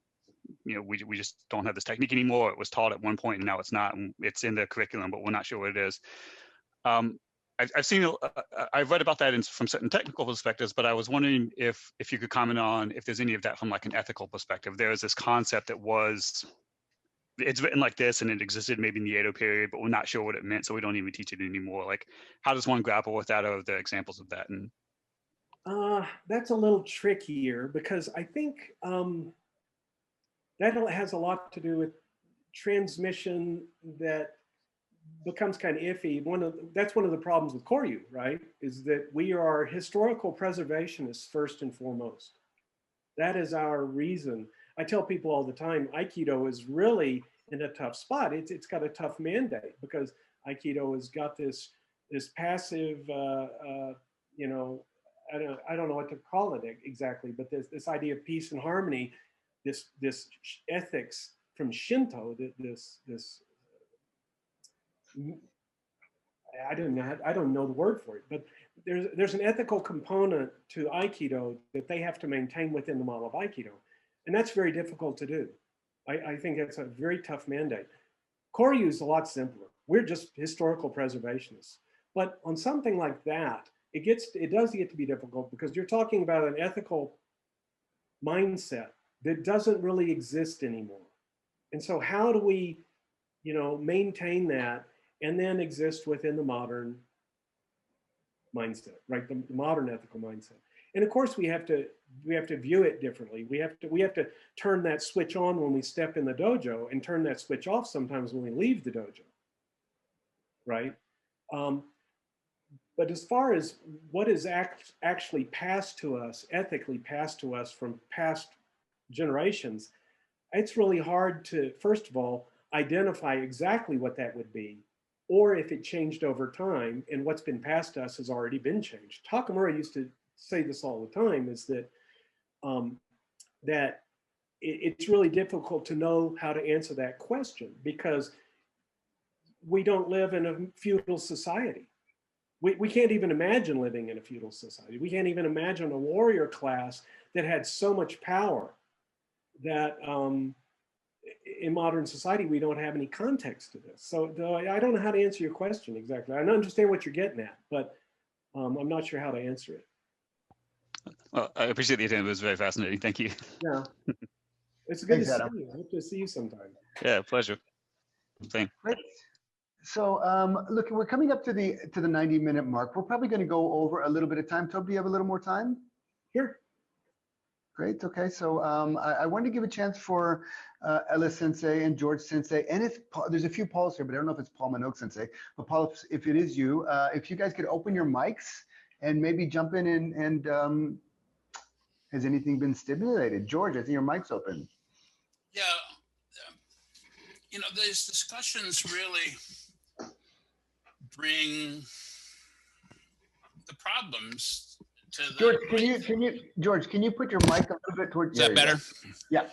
You know, we just don't have this technique anymore. It was taught at one point and now it's not, and it's in the curriculum, but we're not sure what it is. I've read about that from certain technical perspectives, but I was wondering if you could comment on if there's any of that from like an ethical perspective. There is this concept that it's written like this and it existed maybe in the Edo period, but we're not sure what it meant, so we don't even teach it anymore. Like, how does one grapple with that, or are there examples of that? And that's a little trickier because I think that has a lot to do with transmission that becomes kind of iffy. That's one of the problems with Koryu, right? Is that we are historical preservationists first and foremost. That is our reason. I tell people all the time, Aikido is really in a tough spot. It's got a tough mandate because Aikido has got this passive, you know, I don't know what to call it exactly, but this idea of peace and harmony, this ethics from Shinto, I don't know the word for it, but there's an ethical component to Aikido that they have to maintain within the model of Aikido. And that's very difficult to do. I think it's a very tough mandate. Koryu is a lot simpler. We're just historical preservationists. But on something like that, it does get to be difficult because you're talking about an ethical mindset that doesn't really exist anymore. And so how do we, you know, maintain that and then exist within the modern mindset, right? The modern ethical mindset. And of course, we have to view it differently. We have to turn that switch on when we step in the dojo and turn that switch off sometimes when we leave the dojo, right? But as far as what is actually passed to us, ethically passed to us from past generations, it's really hard to, first of all, identify exactly what that would be, or if it changed over time and what's been passed to us has already been changed. Takamura used to say this all the time, is that it's really difficult to know how to answer that question because we don't live in a feudal society. We can't even imagine living in a feudal society. We can't even imagine a warrior class that had so much power that in modern society, we don't have any context to this. So I don't know how to answer your question exactly. I understand what you're getting at, but I'm not sure how to answer it. well, I appreciate the attempt. It was very fascinating. Thank you. Yeah. It's good Thanks, to Adam. see you. I hope to see you sometime. Yeah, pleasure. Same. Great. So look, we're coming up to the 90-minute mark. We're probably going to go over a little bit of time. Toby, do you have a little more time? Sure. Great. Okay. So I wanted to give a chance for Ella Sensei and George Sensei, and if there's a few Pauls here, but I don't know if it's Paul Minogue Sensei. But Paul, if it is you, if you guys could open your mics and maybe jump in and has anything been stimulated? George, I think your mic's open. Yeah. You know, these discussions really bring the problems to the George, can you put your mic a little bit towards? Is that better? Yeah.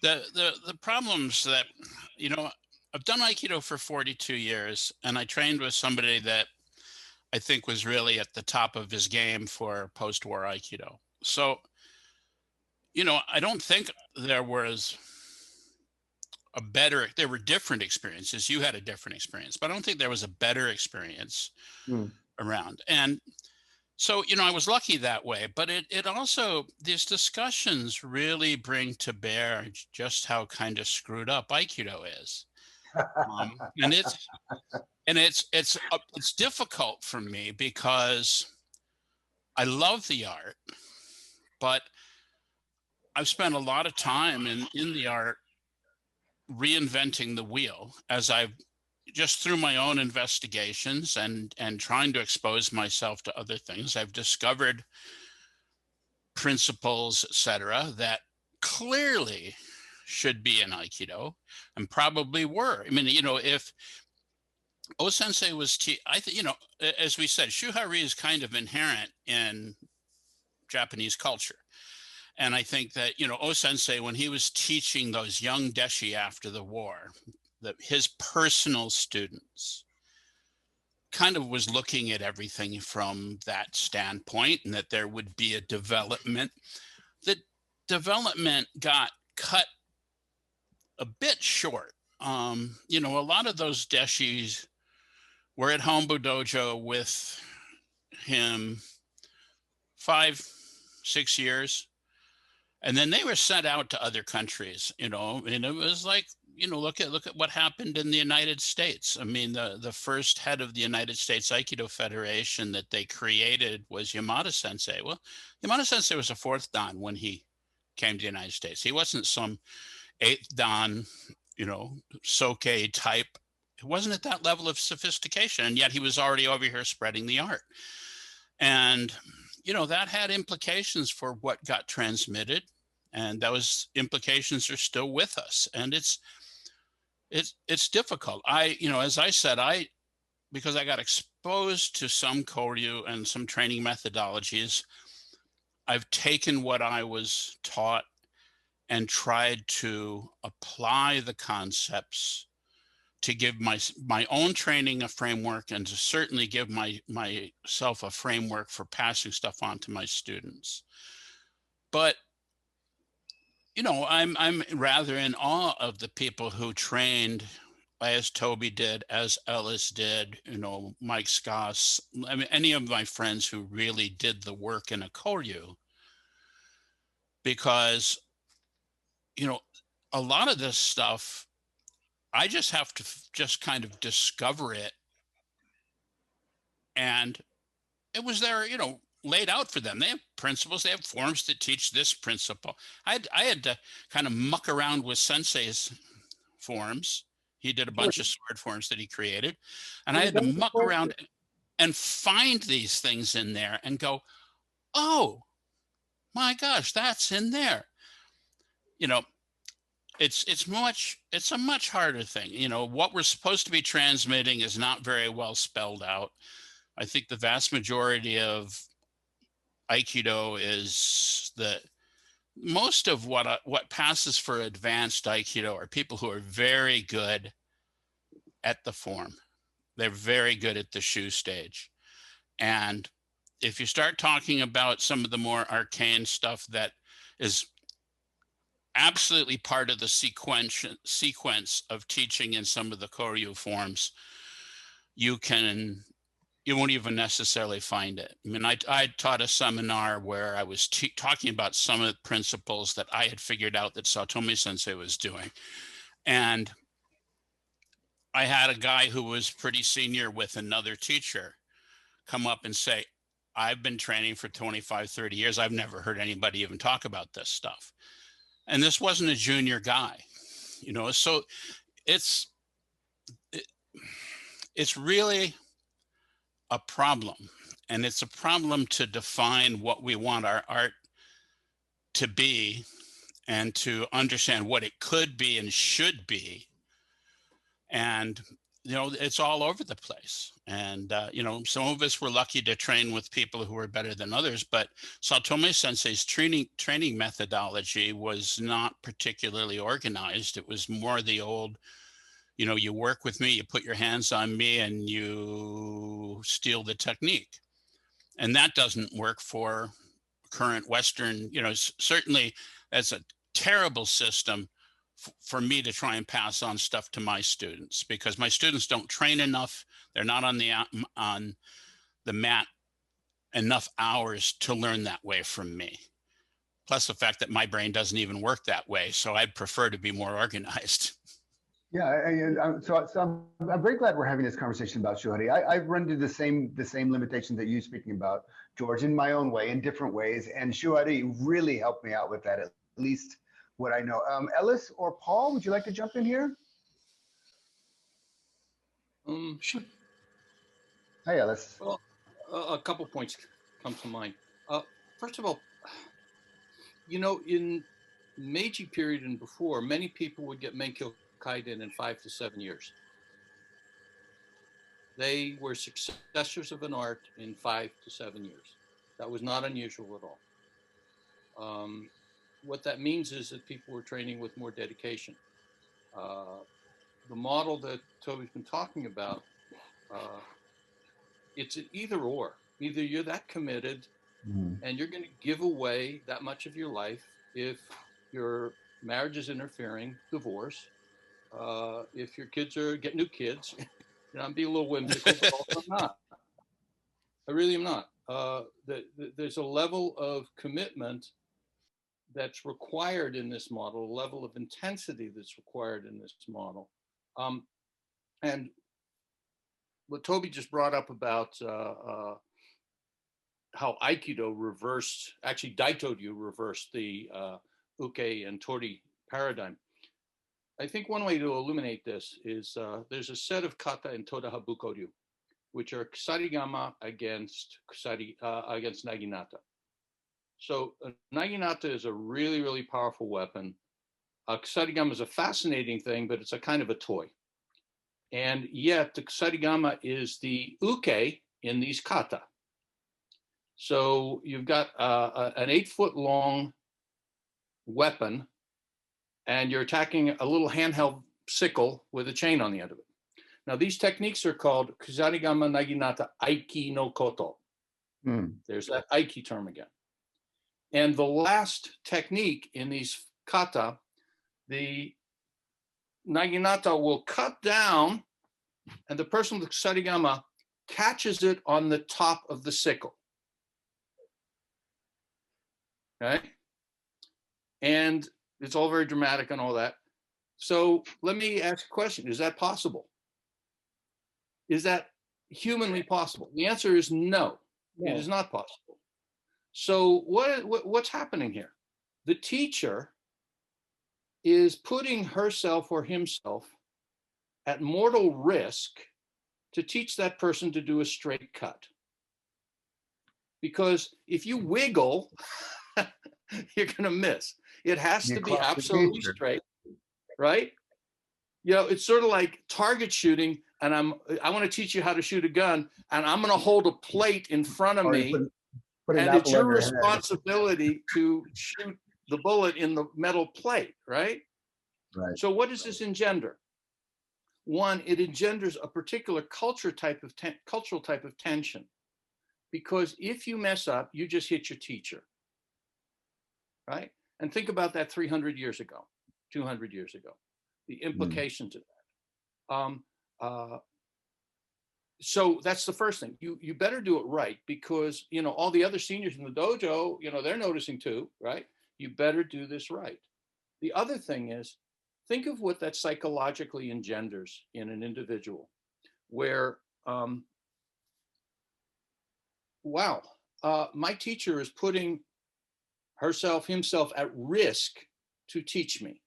The problems that, you know, I've done Aikido for 42 years, and I trained with somebody that I think was really at the top of his game for post-war Aikido. So, you know, I don't think there was there were different experiences. You had a different experience, but I don't think there was a better experience around. And so, you know, I was lucky that way, but it also, these discussions really bring to bear just how kind of screwed up Aikido is. And it's difficult for me because I love the art, but I've spent a lot of time in the art reinventing the wheel as I've just through my own investigations and trying to expose myself to other things, I've discovered principles, etc., that clearly should be in Aikido and probably were. I mean, you know, if O-sensei was, I think, you know, as we said, Shu-Ha-Ri is kind of inherent in Japanese culture. And I think that, you know, O-sensei, when he was teaching those young deshi after the war, that his personal students, kind of was looking at everything from that standpoint, and that there would be a development. The development got cut a bit short. You know, a lot of those deshis were at Hombu Dojo with him 5-6 years, and then they were sent out to other countries, you know, and it was like, you know, look at what happened in the United States. I mean, the first head of the United States Aikido Federation that they created was Yamada Sensei. Well, Yamada Sensei was a 4th Dan when he came to the United States. He wasn't some 8th Dan, you know, soke type. It wasn't at that level of sophistication, and yet he was already over here spreading the art. And, you know, that had implications for what got transmitted, and those implications are still with us. And it's difficult. You know, as I said, because I got exposed to some Koryu and some training methodologies, I've taken what I was taught and tried to apply the concepts to give my own training a framework, and to certainly give myself a framework for passing stuff on to my students. But you know, I'm rather in awe of the people who trained as Toby did, as Ellis did, you know, Mike Scoss, I mean, any of my friends who really did the work in a Koryu, because, you know, a lot of this stuff, I just have to just kind of discover it. And it was there, you know, laid out for them. They have principles, they have forms that teach this principle. I had to kind of muck around with Sensei's forms. He did a bunch of sword forms that he created. And I had to muck around and find these things in there and go, oh my gosh, that's in there. You know, it's a much harder thing. You know, what we're supposed to be transmitting is not very well spelled out. I think the vast majority of Aikido is that most of what passes for advanced Aikido are people who are very good at the form. They're very good at the Shu stage. And if you start talking about some of the more arcane stuff that is absolutely part of the sequence of teaching in some of the Koryu forms, you won't even necessarily find it. I mean, I taught a seminar where I was talking about some of the principles that I had figured out that Satomi Sensei was doing. And I had a guy who was pretty senior with another teacher come up and say, I've been training for 25, 30 years. I've never heard anybody even talk about this stuff. And this wasn't a junior guy, you know, so it's really a problem. And it's a problem to define what we want our art to be, and to understand what it could be and should be. And, you know, it's all over the place. And, you know, some of us were lucky to train with people who were better than others, but Satomi Sensei's training methodology was not particularly organized. It was more the old, you know, you work with me, you put your hands on me, and you steal the technique. And that doesn't work for current Western, you know, certainly that's a terrible system for me to try and pass on stuff to my students, because my students don't train enough. They're not on the mat enough hours to learn that way from me. Plus the fact that my brain doesn't even work that way. So I'd prefer to be more organized. Yeah, so I'm very glad we're having this conversation about Shu-Ha-Ri. I've run into the same limitations that you're speaking about, George, in my own way, in different ways. And Shu-Ha-Ri really helped me out with that, at least what I know. Ellis or Paul, would you like to jump in here? Sure. Hi, Ellis. Well, a couple points come to mind. First of all, you know, in Meiji period and before, many people would get Menkyo Kaiden in 5 to 7 years. They were successors of an art in 5 to 7 years. That was not unusual at all. What that means is that people were training with more dedication. The model that Toby's been talking about, it's an either or. Either you're that committed and you're going to give away that much of your life if your marriage is interfering, divorce, if your kids are getting new kids. You know, I'm being a little whimsical, but also I'm not. I really am not. There's a level of commitment that's required in this model, a level of intensity that's required in this model. And what Toby just brought up about how Aikido reversed, actually Daito-ryu reversed the uke and tori paradigm. I think one way to illuminate this is there's a set of kata in Toda Habukoryu, which are kusarigama against naginata. So naginata is a really, really powerful weapon. Kusarigama is a fascinating thing, but it's a kind of a toy. And yet the kusarigama is the uke in these kata. So you've got an 8-foot long weapon, and you're attacking a little handheld sickle with a chain on the end of it. Now, these techniques are called kusarigama naginata aiki no koto. There's that aiki term again. And the last technique in these kata, the naginata will cut down, and the person with kusarigama catches it on the top of the sickle. Okay? And it's all very dramatic and all that. So let me ask a question. Is that possible? Is that humanly possible? The answer is no, it is not possible. So what's happening here? The teacher is putting herself or himself at mortal risk to teach that person to do a straight cut. Because if you wiggle, you're going to miss. It has to be absolutely straight, right? You know, it's sort of like target shooting, and I want to teach you how to shoot a gun, and I'm going to hold a plate in front of me, and it's your responsibility to shoot the bullet in the metal plate, right? Right. So what does this engender? One, it engenders a particular cultural type of tension, because if you mess up, you just hit your teacher, right? And think about that 300 years ago, 200 years ago, the implications of that. So that's the first thing. You better do it right, because, you know, all the other seniors in the dojo, you know, they're noticing too, right? You better do this right. The other thing is, think of what that psychologically engenders in an individual, where, wow, my teacher is putting himself at risk to teach me.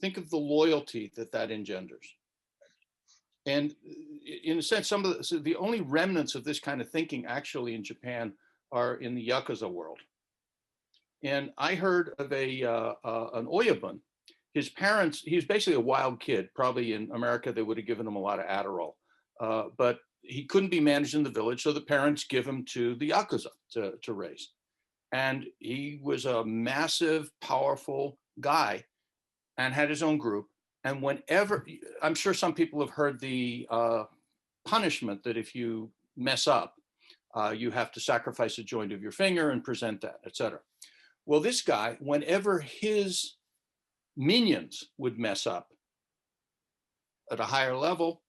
Think of the loyalty that engenders. And in a sense, the only remnants of this kind of thinking actually in Japan are in the Yakuza world. And I heard of an Oyabun. His parents, he was basically a wild kid. Probably in America, they would have given him a lot of Adderall. But he couldn't be managed in the village, so the parents give him to the Yakuza to raise. And he was a massive, powerful guy and had his own group. And whenever, I'm sure some people have heard the punishment that if you mess up, you have to sacrifice a joint of your finger and present that, etc. Well, this guy, whenever his minions would mess up at a higher level,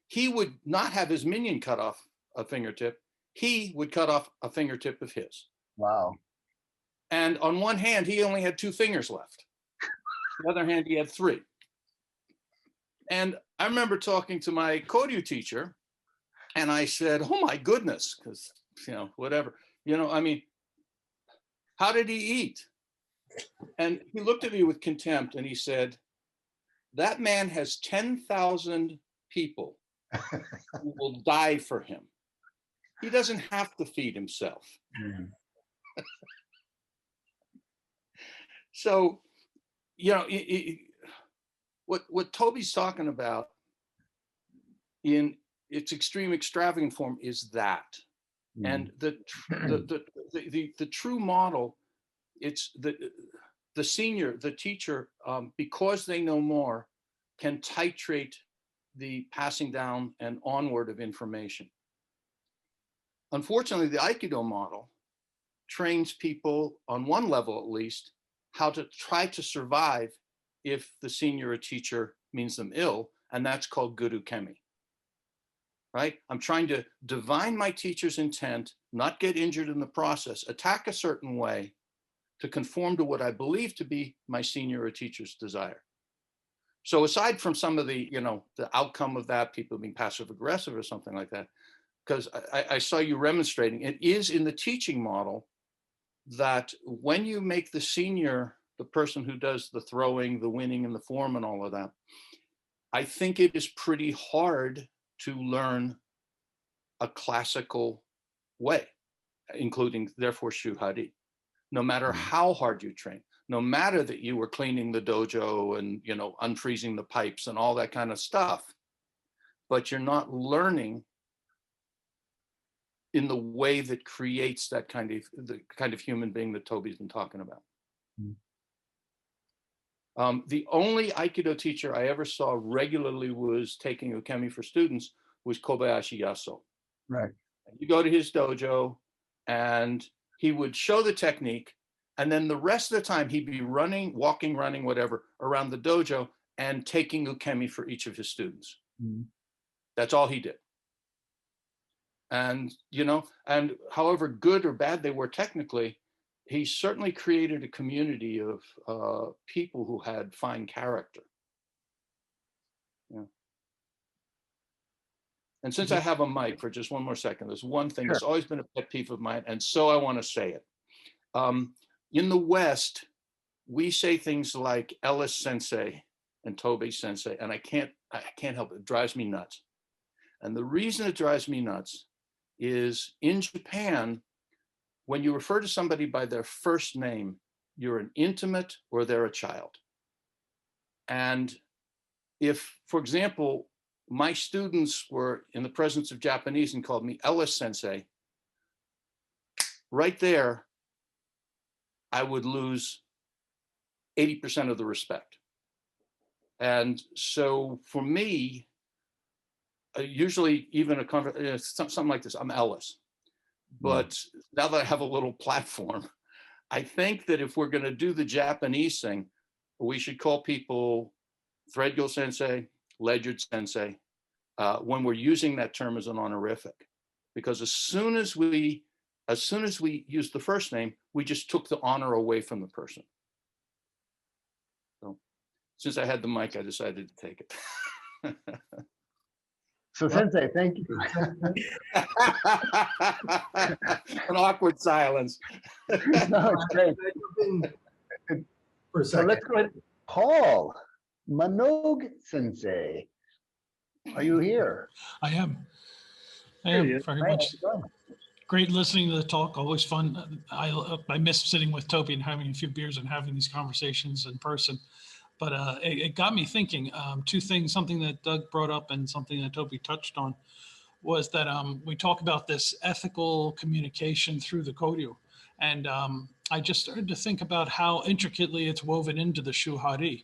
he would not have his minion cut off a fingertip. He would cut off a fingertip of his. Wow. And on one hand, he only had 2 fingers left. On the other hand, he had 3. And I remember talking to my Koryu teacher, and I said, oh my goodness, because, you know, whatever, you know, I mean, how did he eat? And he looked at me with contempt and he said, that man has 10,000 people who will die for him. He doesn't have to feed himself. Mm. So, you know, what Toby's talking about in its extreme extravagant form is that. Mm. And the true model, it's the senior, the teacher, because they know more, can titrate the passing down and onward of information. Unfortunately, the Aikido model trains people on one level, at least, how to try to survive if the senior or teacher means them ill, and that's called guru kemi. Right? I'm trying to divine my teacher's intent, not get injured in the process, attack a certain way to conform to what I believe to be my senior or teacher's desire. So aside from some of the, you know, the outcome of that, people being passive aggressive or something like that, because I saw you remonstrating, it is in the teaching model that when you make the senior the person who does the throwing, the winning, and the form and all of that, I think it is pretty hard to learn a classical way, including therefore Shu-Ha-Ri, no matter how hard you train, no matter that you were cleaning the dojo and, you know, unfreezing the pipes and all that kind of stuff, but you're not learning in the way that creates that kind of human being that Toby's been talking about. The only Aikido teacher I ever saw regularly was taking ukemi for students was Kobayashi Yaso. Right. You go to his dojo and he would show the technique, and then the rest of the time he'd be running, walking, running, whatever, around the dojo and taking ukemi for each of his students. Mm-hmm. That's all he did. And, you know, and however good or bad they were technically, he certainly created a community of people who had fine character. Yeah. And since I have a mic for just one more second, there's one thing that's always been a pet peeve of mine, and so I want to say it. In the West, we say things like Ellis Sensei and Toby Sensei, and I can't help it. It drives me nuts. And the reason it drives me nuts is in Japan, when you refer to somebody by their first name, you're an intimate or they're a child. And if, for example, my students were in the presence of Japanese and called me Ellis Sensei, right there, I would lose 80% of the respect. And so for me, usually even something like this, I'm Ellis. But now that I have a little platform, I think that if we're going to do the Japanese thing, we should call people Threadgill Sensei, Ledyard Sensei, when we're using that term as an honorific. Because as soon as we use the first name, we just took the honor away from the person. So since I had the mic, I decided to take it. So Sensei, thank you. An awkward silence. No, it's great. For a So second. let's go ahead. Paul, Manogue Sensei, are you here? I am. I There am he is. very Hi, much. how's it going? Great listening to the talk. Always fun. I miss sitting with Toby and having a few beers and having these conversations in person. But it got me thinking. Two things. Something that Doug brought up and something that Toby touched on was that we talk about this ethical communication through the Koryu, and I just started to think about how intricately it's woven into the Shu-Ha-Ri.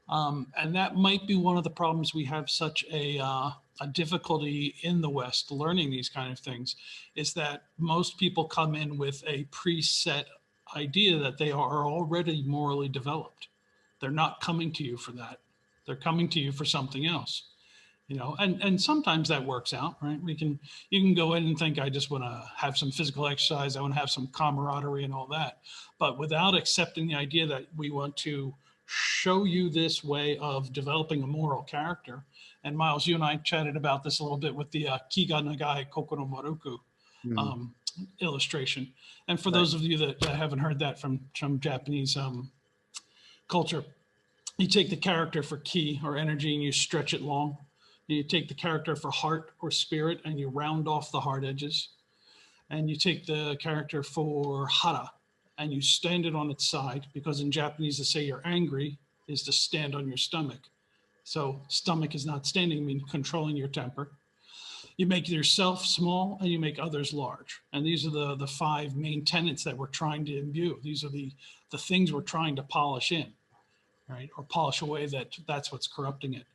And that might be one of the problems we have such a difficulty in the West learning these kind of things, is that most people come in with a preset idea that they are already morally developed. They're not coming to you for that. They're coming to you for something else, you know, and sometimes that works out, right? You can go in and think, I just want to have some physical exercise. I want to have some camaraderie and all that. But without accepting the idea that we want to show you this way of developing a moral character. And Miles, you and I chatted about this a little bit with the Kiga Nagai Kokoro Maruku. illustration. And for those of you that haven't heard that from Japanese culture, you take the character for ki or energy and you stretch it long. You take the character for heart or spirit and you round off the hard edges. And you take the character for hara and you stand it on its side, because in Japanese to say you're angry is to stand on your stomach. So stomach is not standing, means controlling your temper. You make yourself small and you make others large. And these are the 5 main tenets that we're trying to imbue. These are the things we're trying to polish in, right? Or polish away that's what's corrupting it.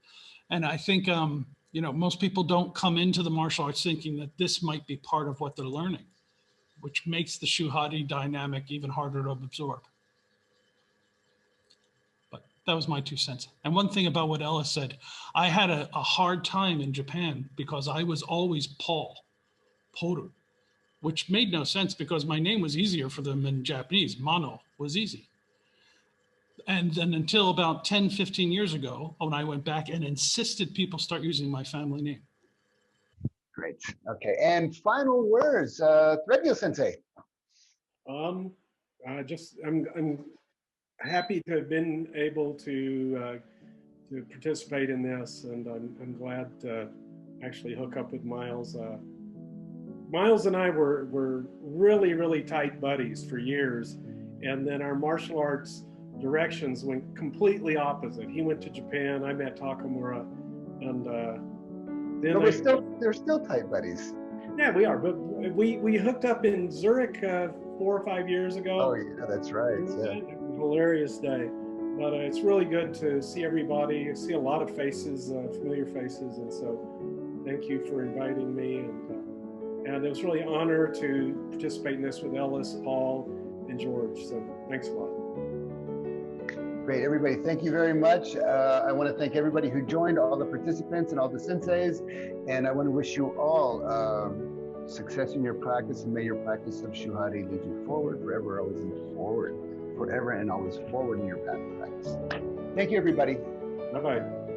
And I think, you know, most people don't come into the martial arts thinking that this might be part of what they're learning, which makes the Shu-Ha-Ri dynamic even harder to absorb. But that was my 2 cents. And one thing about what Ella said, I had a hard time in Japan because I was always Paul, Poru, which made no sense because my name was easier for them in Japanese. Mano was easy. And then until about 10, 15 years ago, when I went back and insisted people start using my family name. Great. Okay. And final words, Threadgill Sensei. I'm happy to have been able to participate in this, and I'm glad to actually hook up with Miles. Miles and I were really, really tight buddies for years, and then our martial arts directions went completely opposite. He went to Japan, I met Takamura, and then they're still tight buddies. Yeah, we are, but we hooked up in Zurich 4 or 5 years ago. Oh yeah, that's right. Yeah. Hilarious day. But it's really good to see everybody, see a lot of faces, familiar faces, and so thank you for inviting me. And it was really an honor to participate in this with Ellis, Paul, and George. So thanks a lot. Great, everybody. Thank you very much. I want to thank everybody who joined, all the participants and all the senseis. And I want to wish you all success in your practice, and may your practice of Shu-Ha-Ri lead you forward, forever, always and forward, forever and always forward in your path of practice. Thank you, everybody. Bye-bye.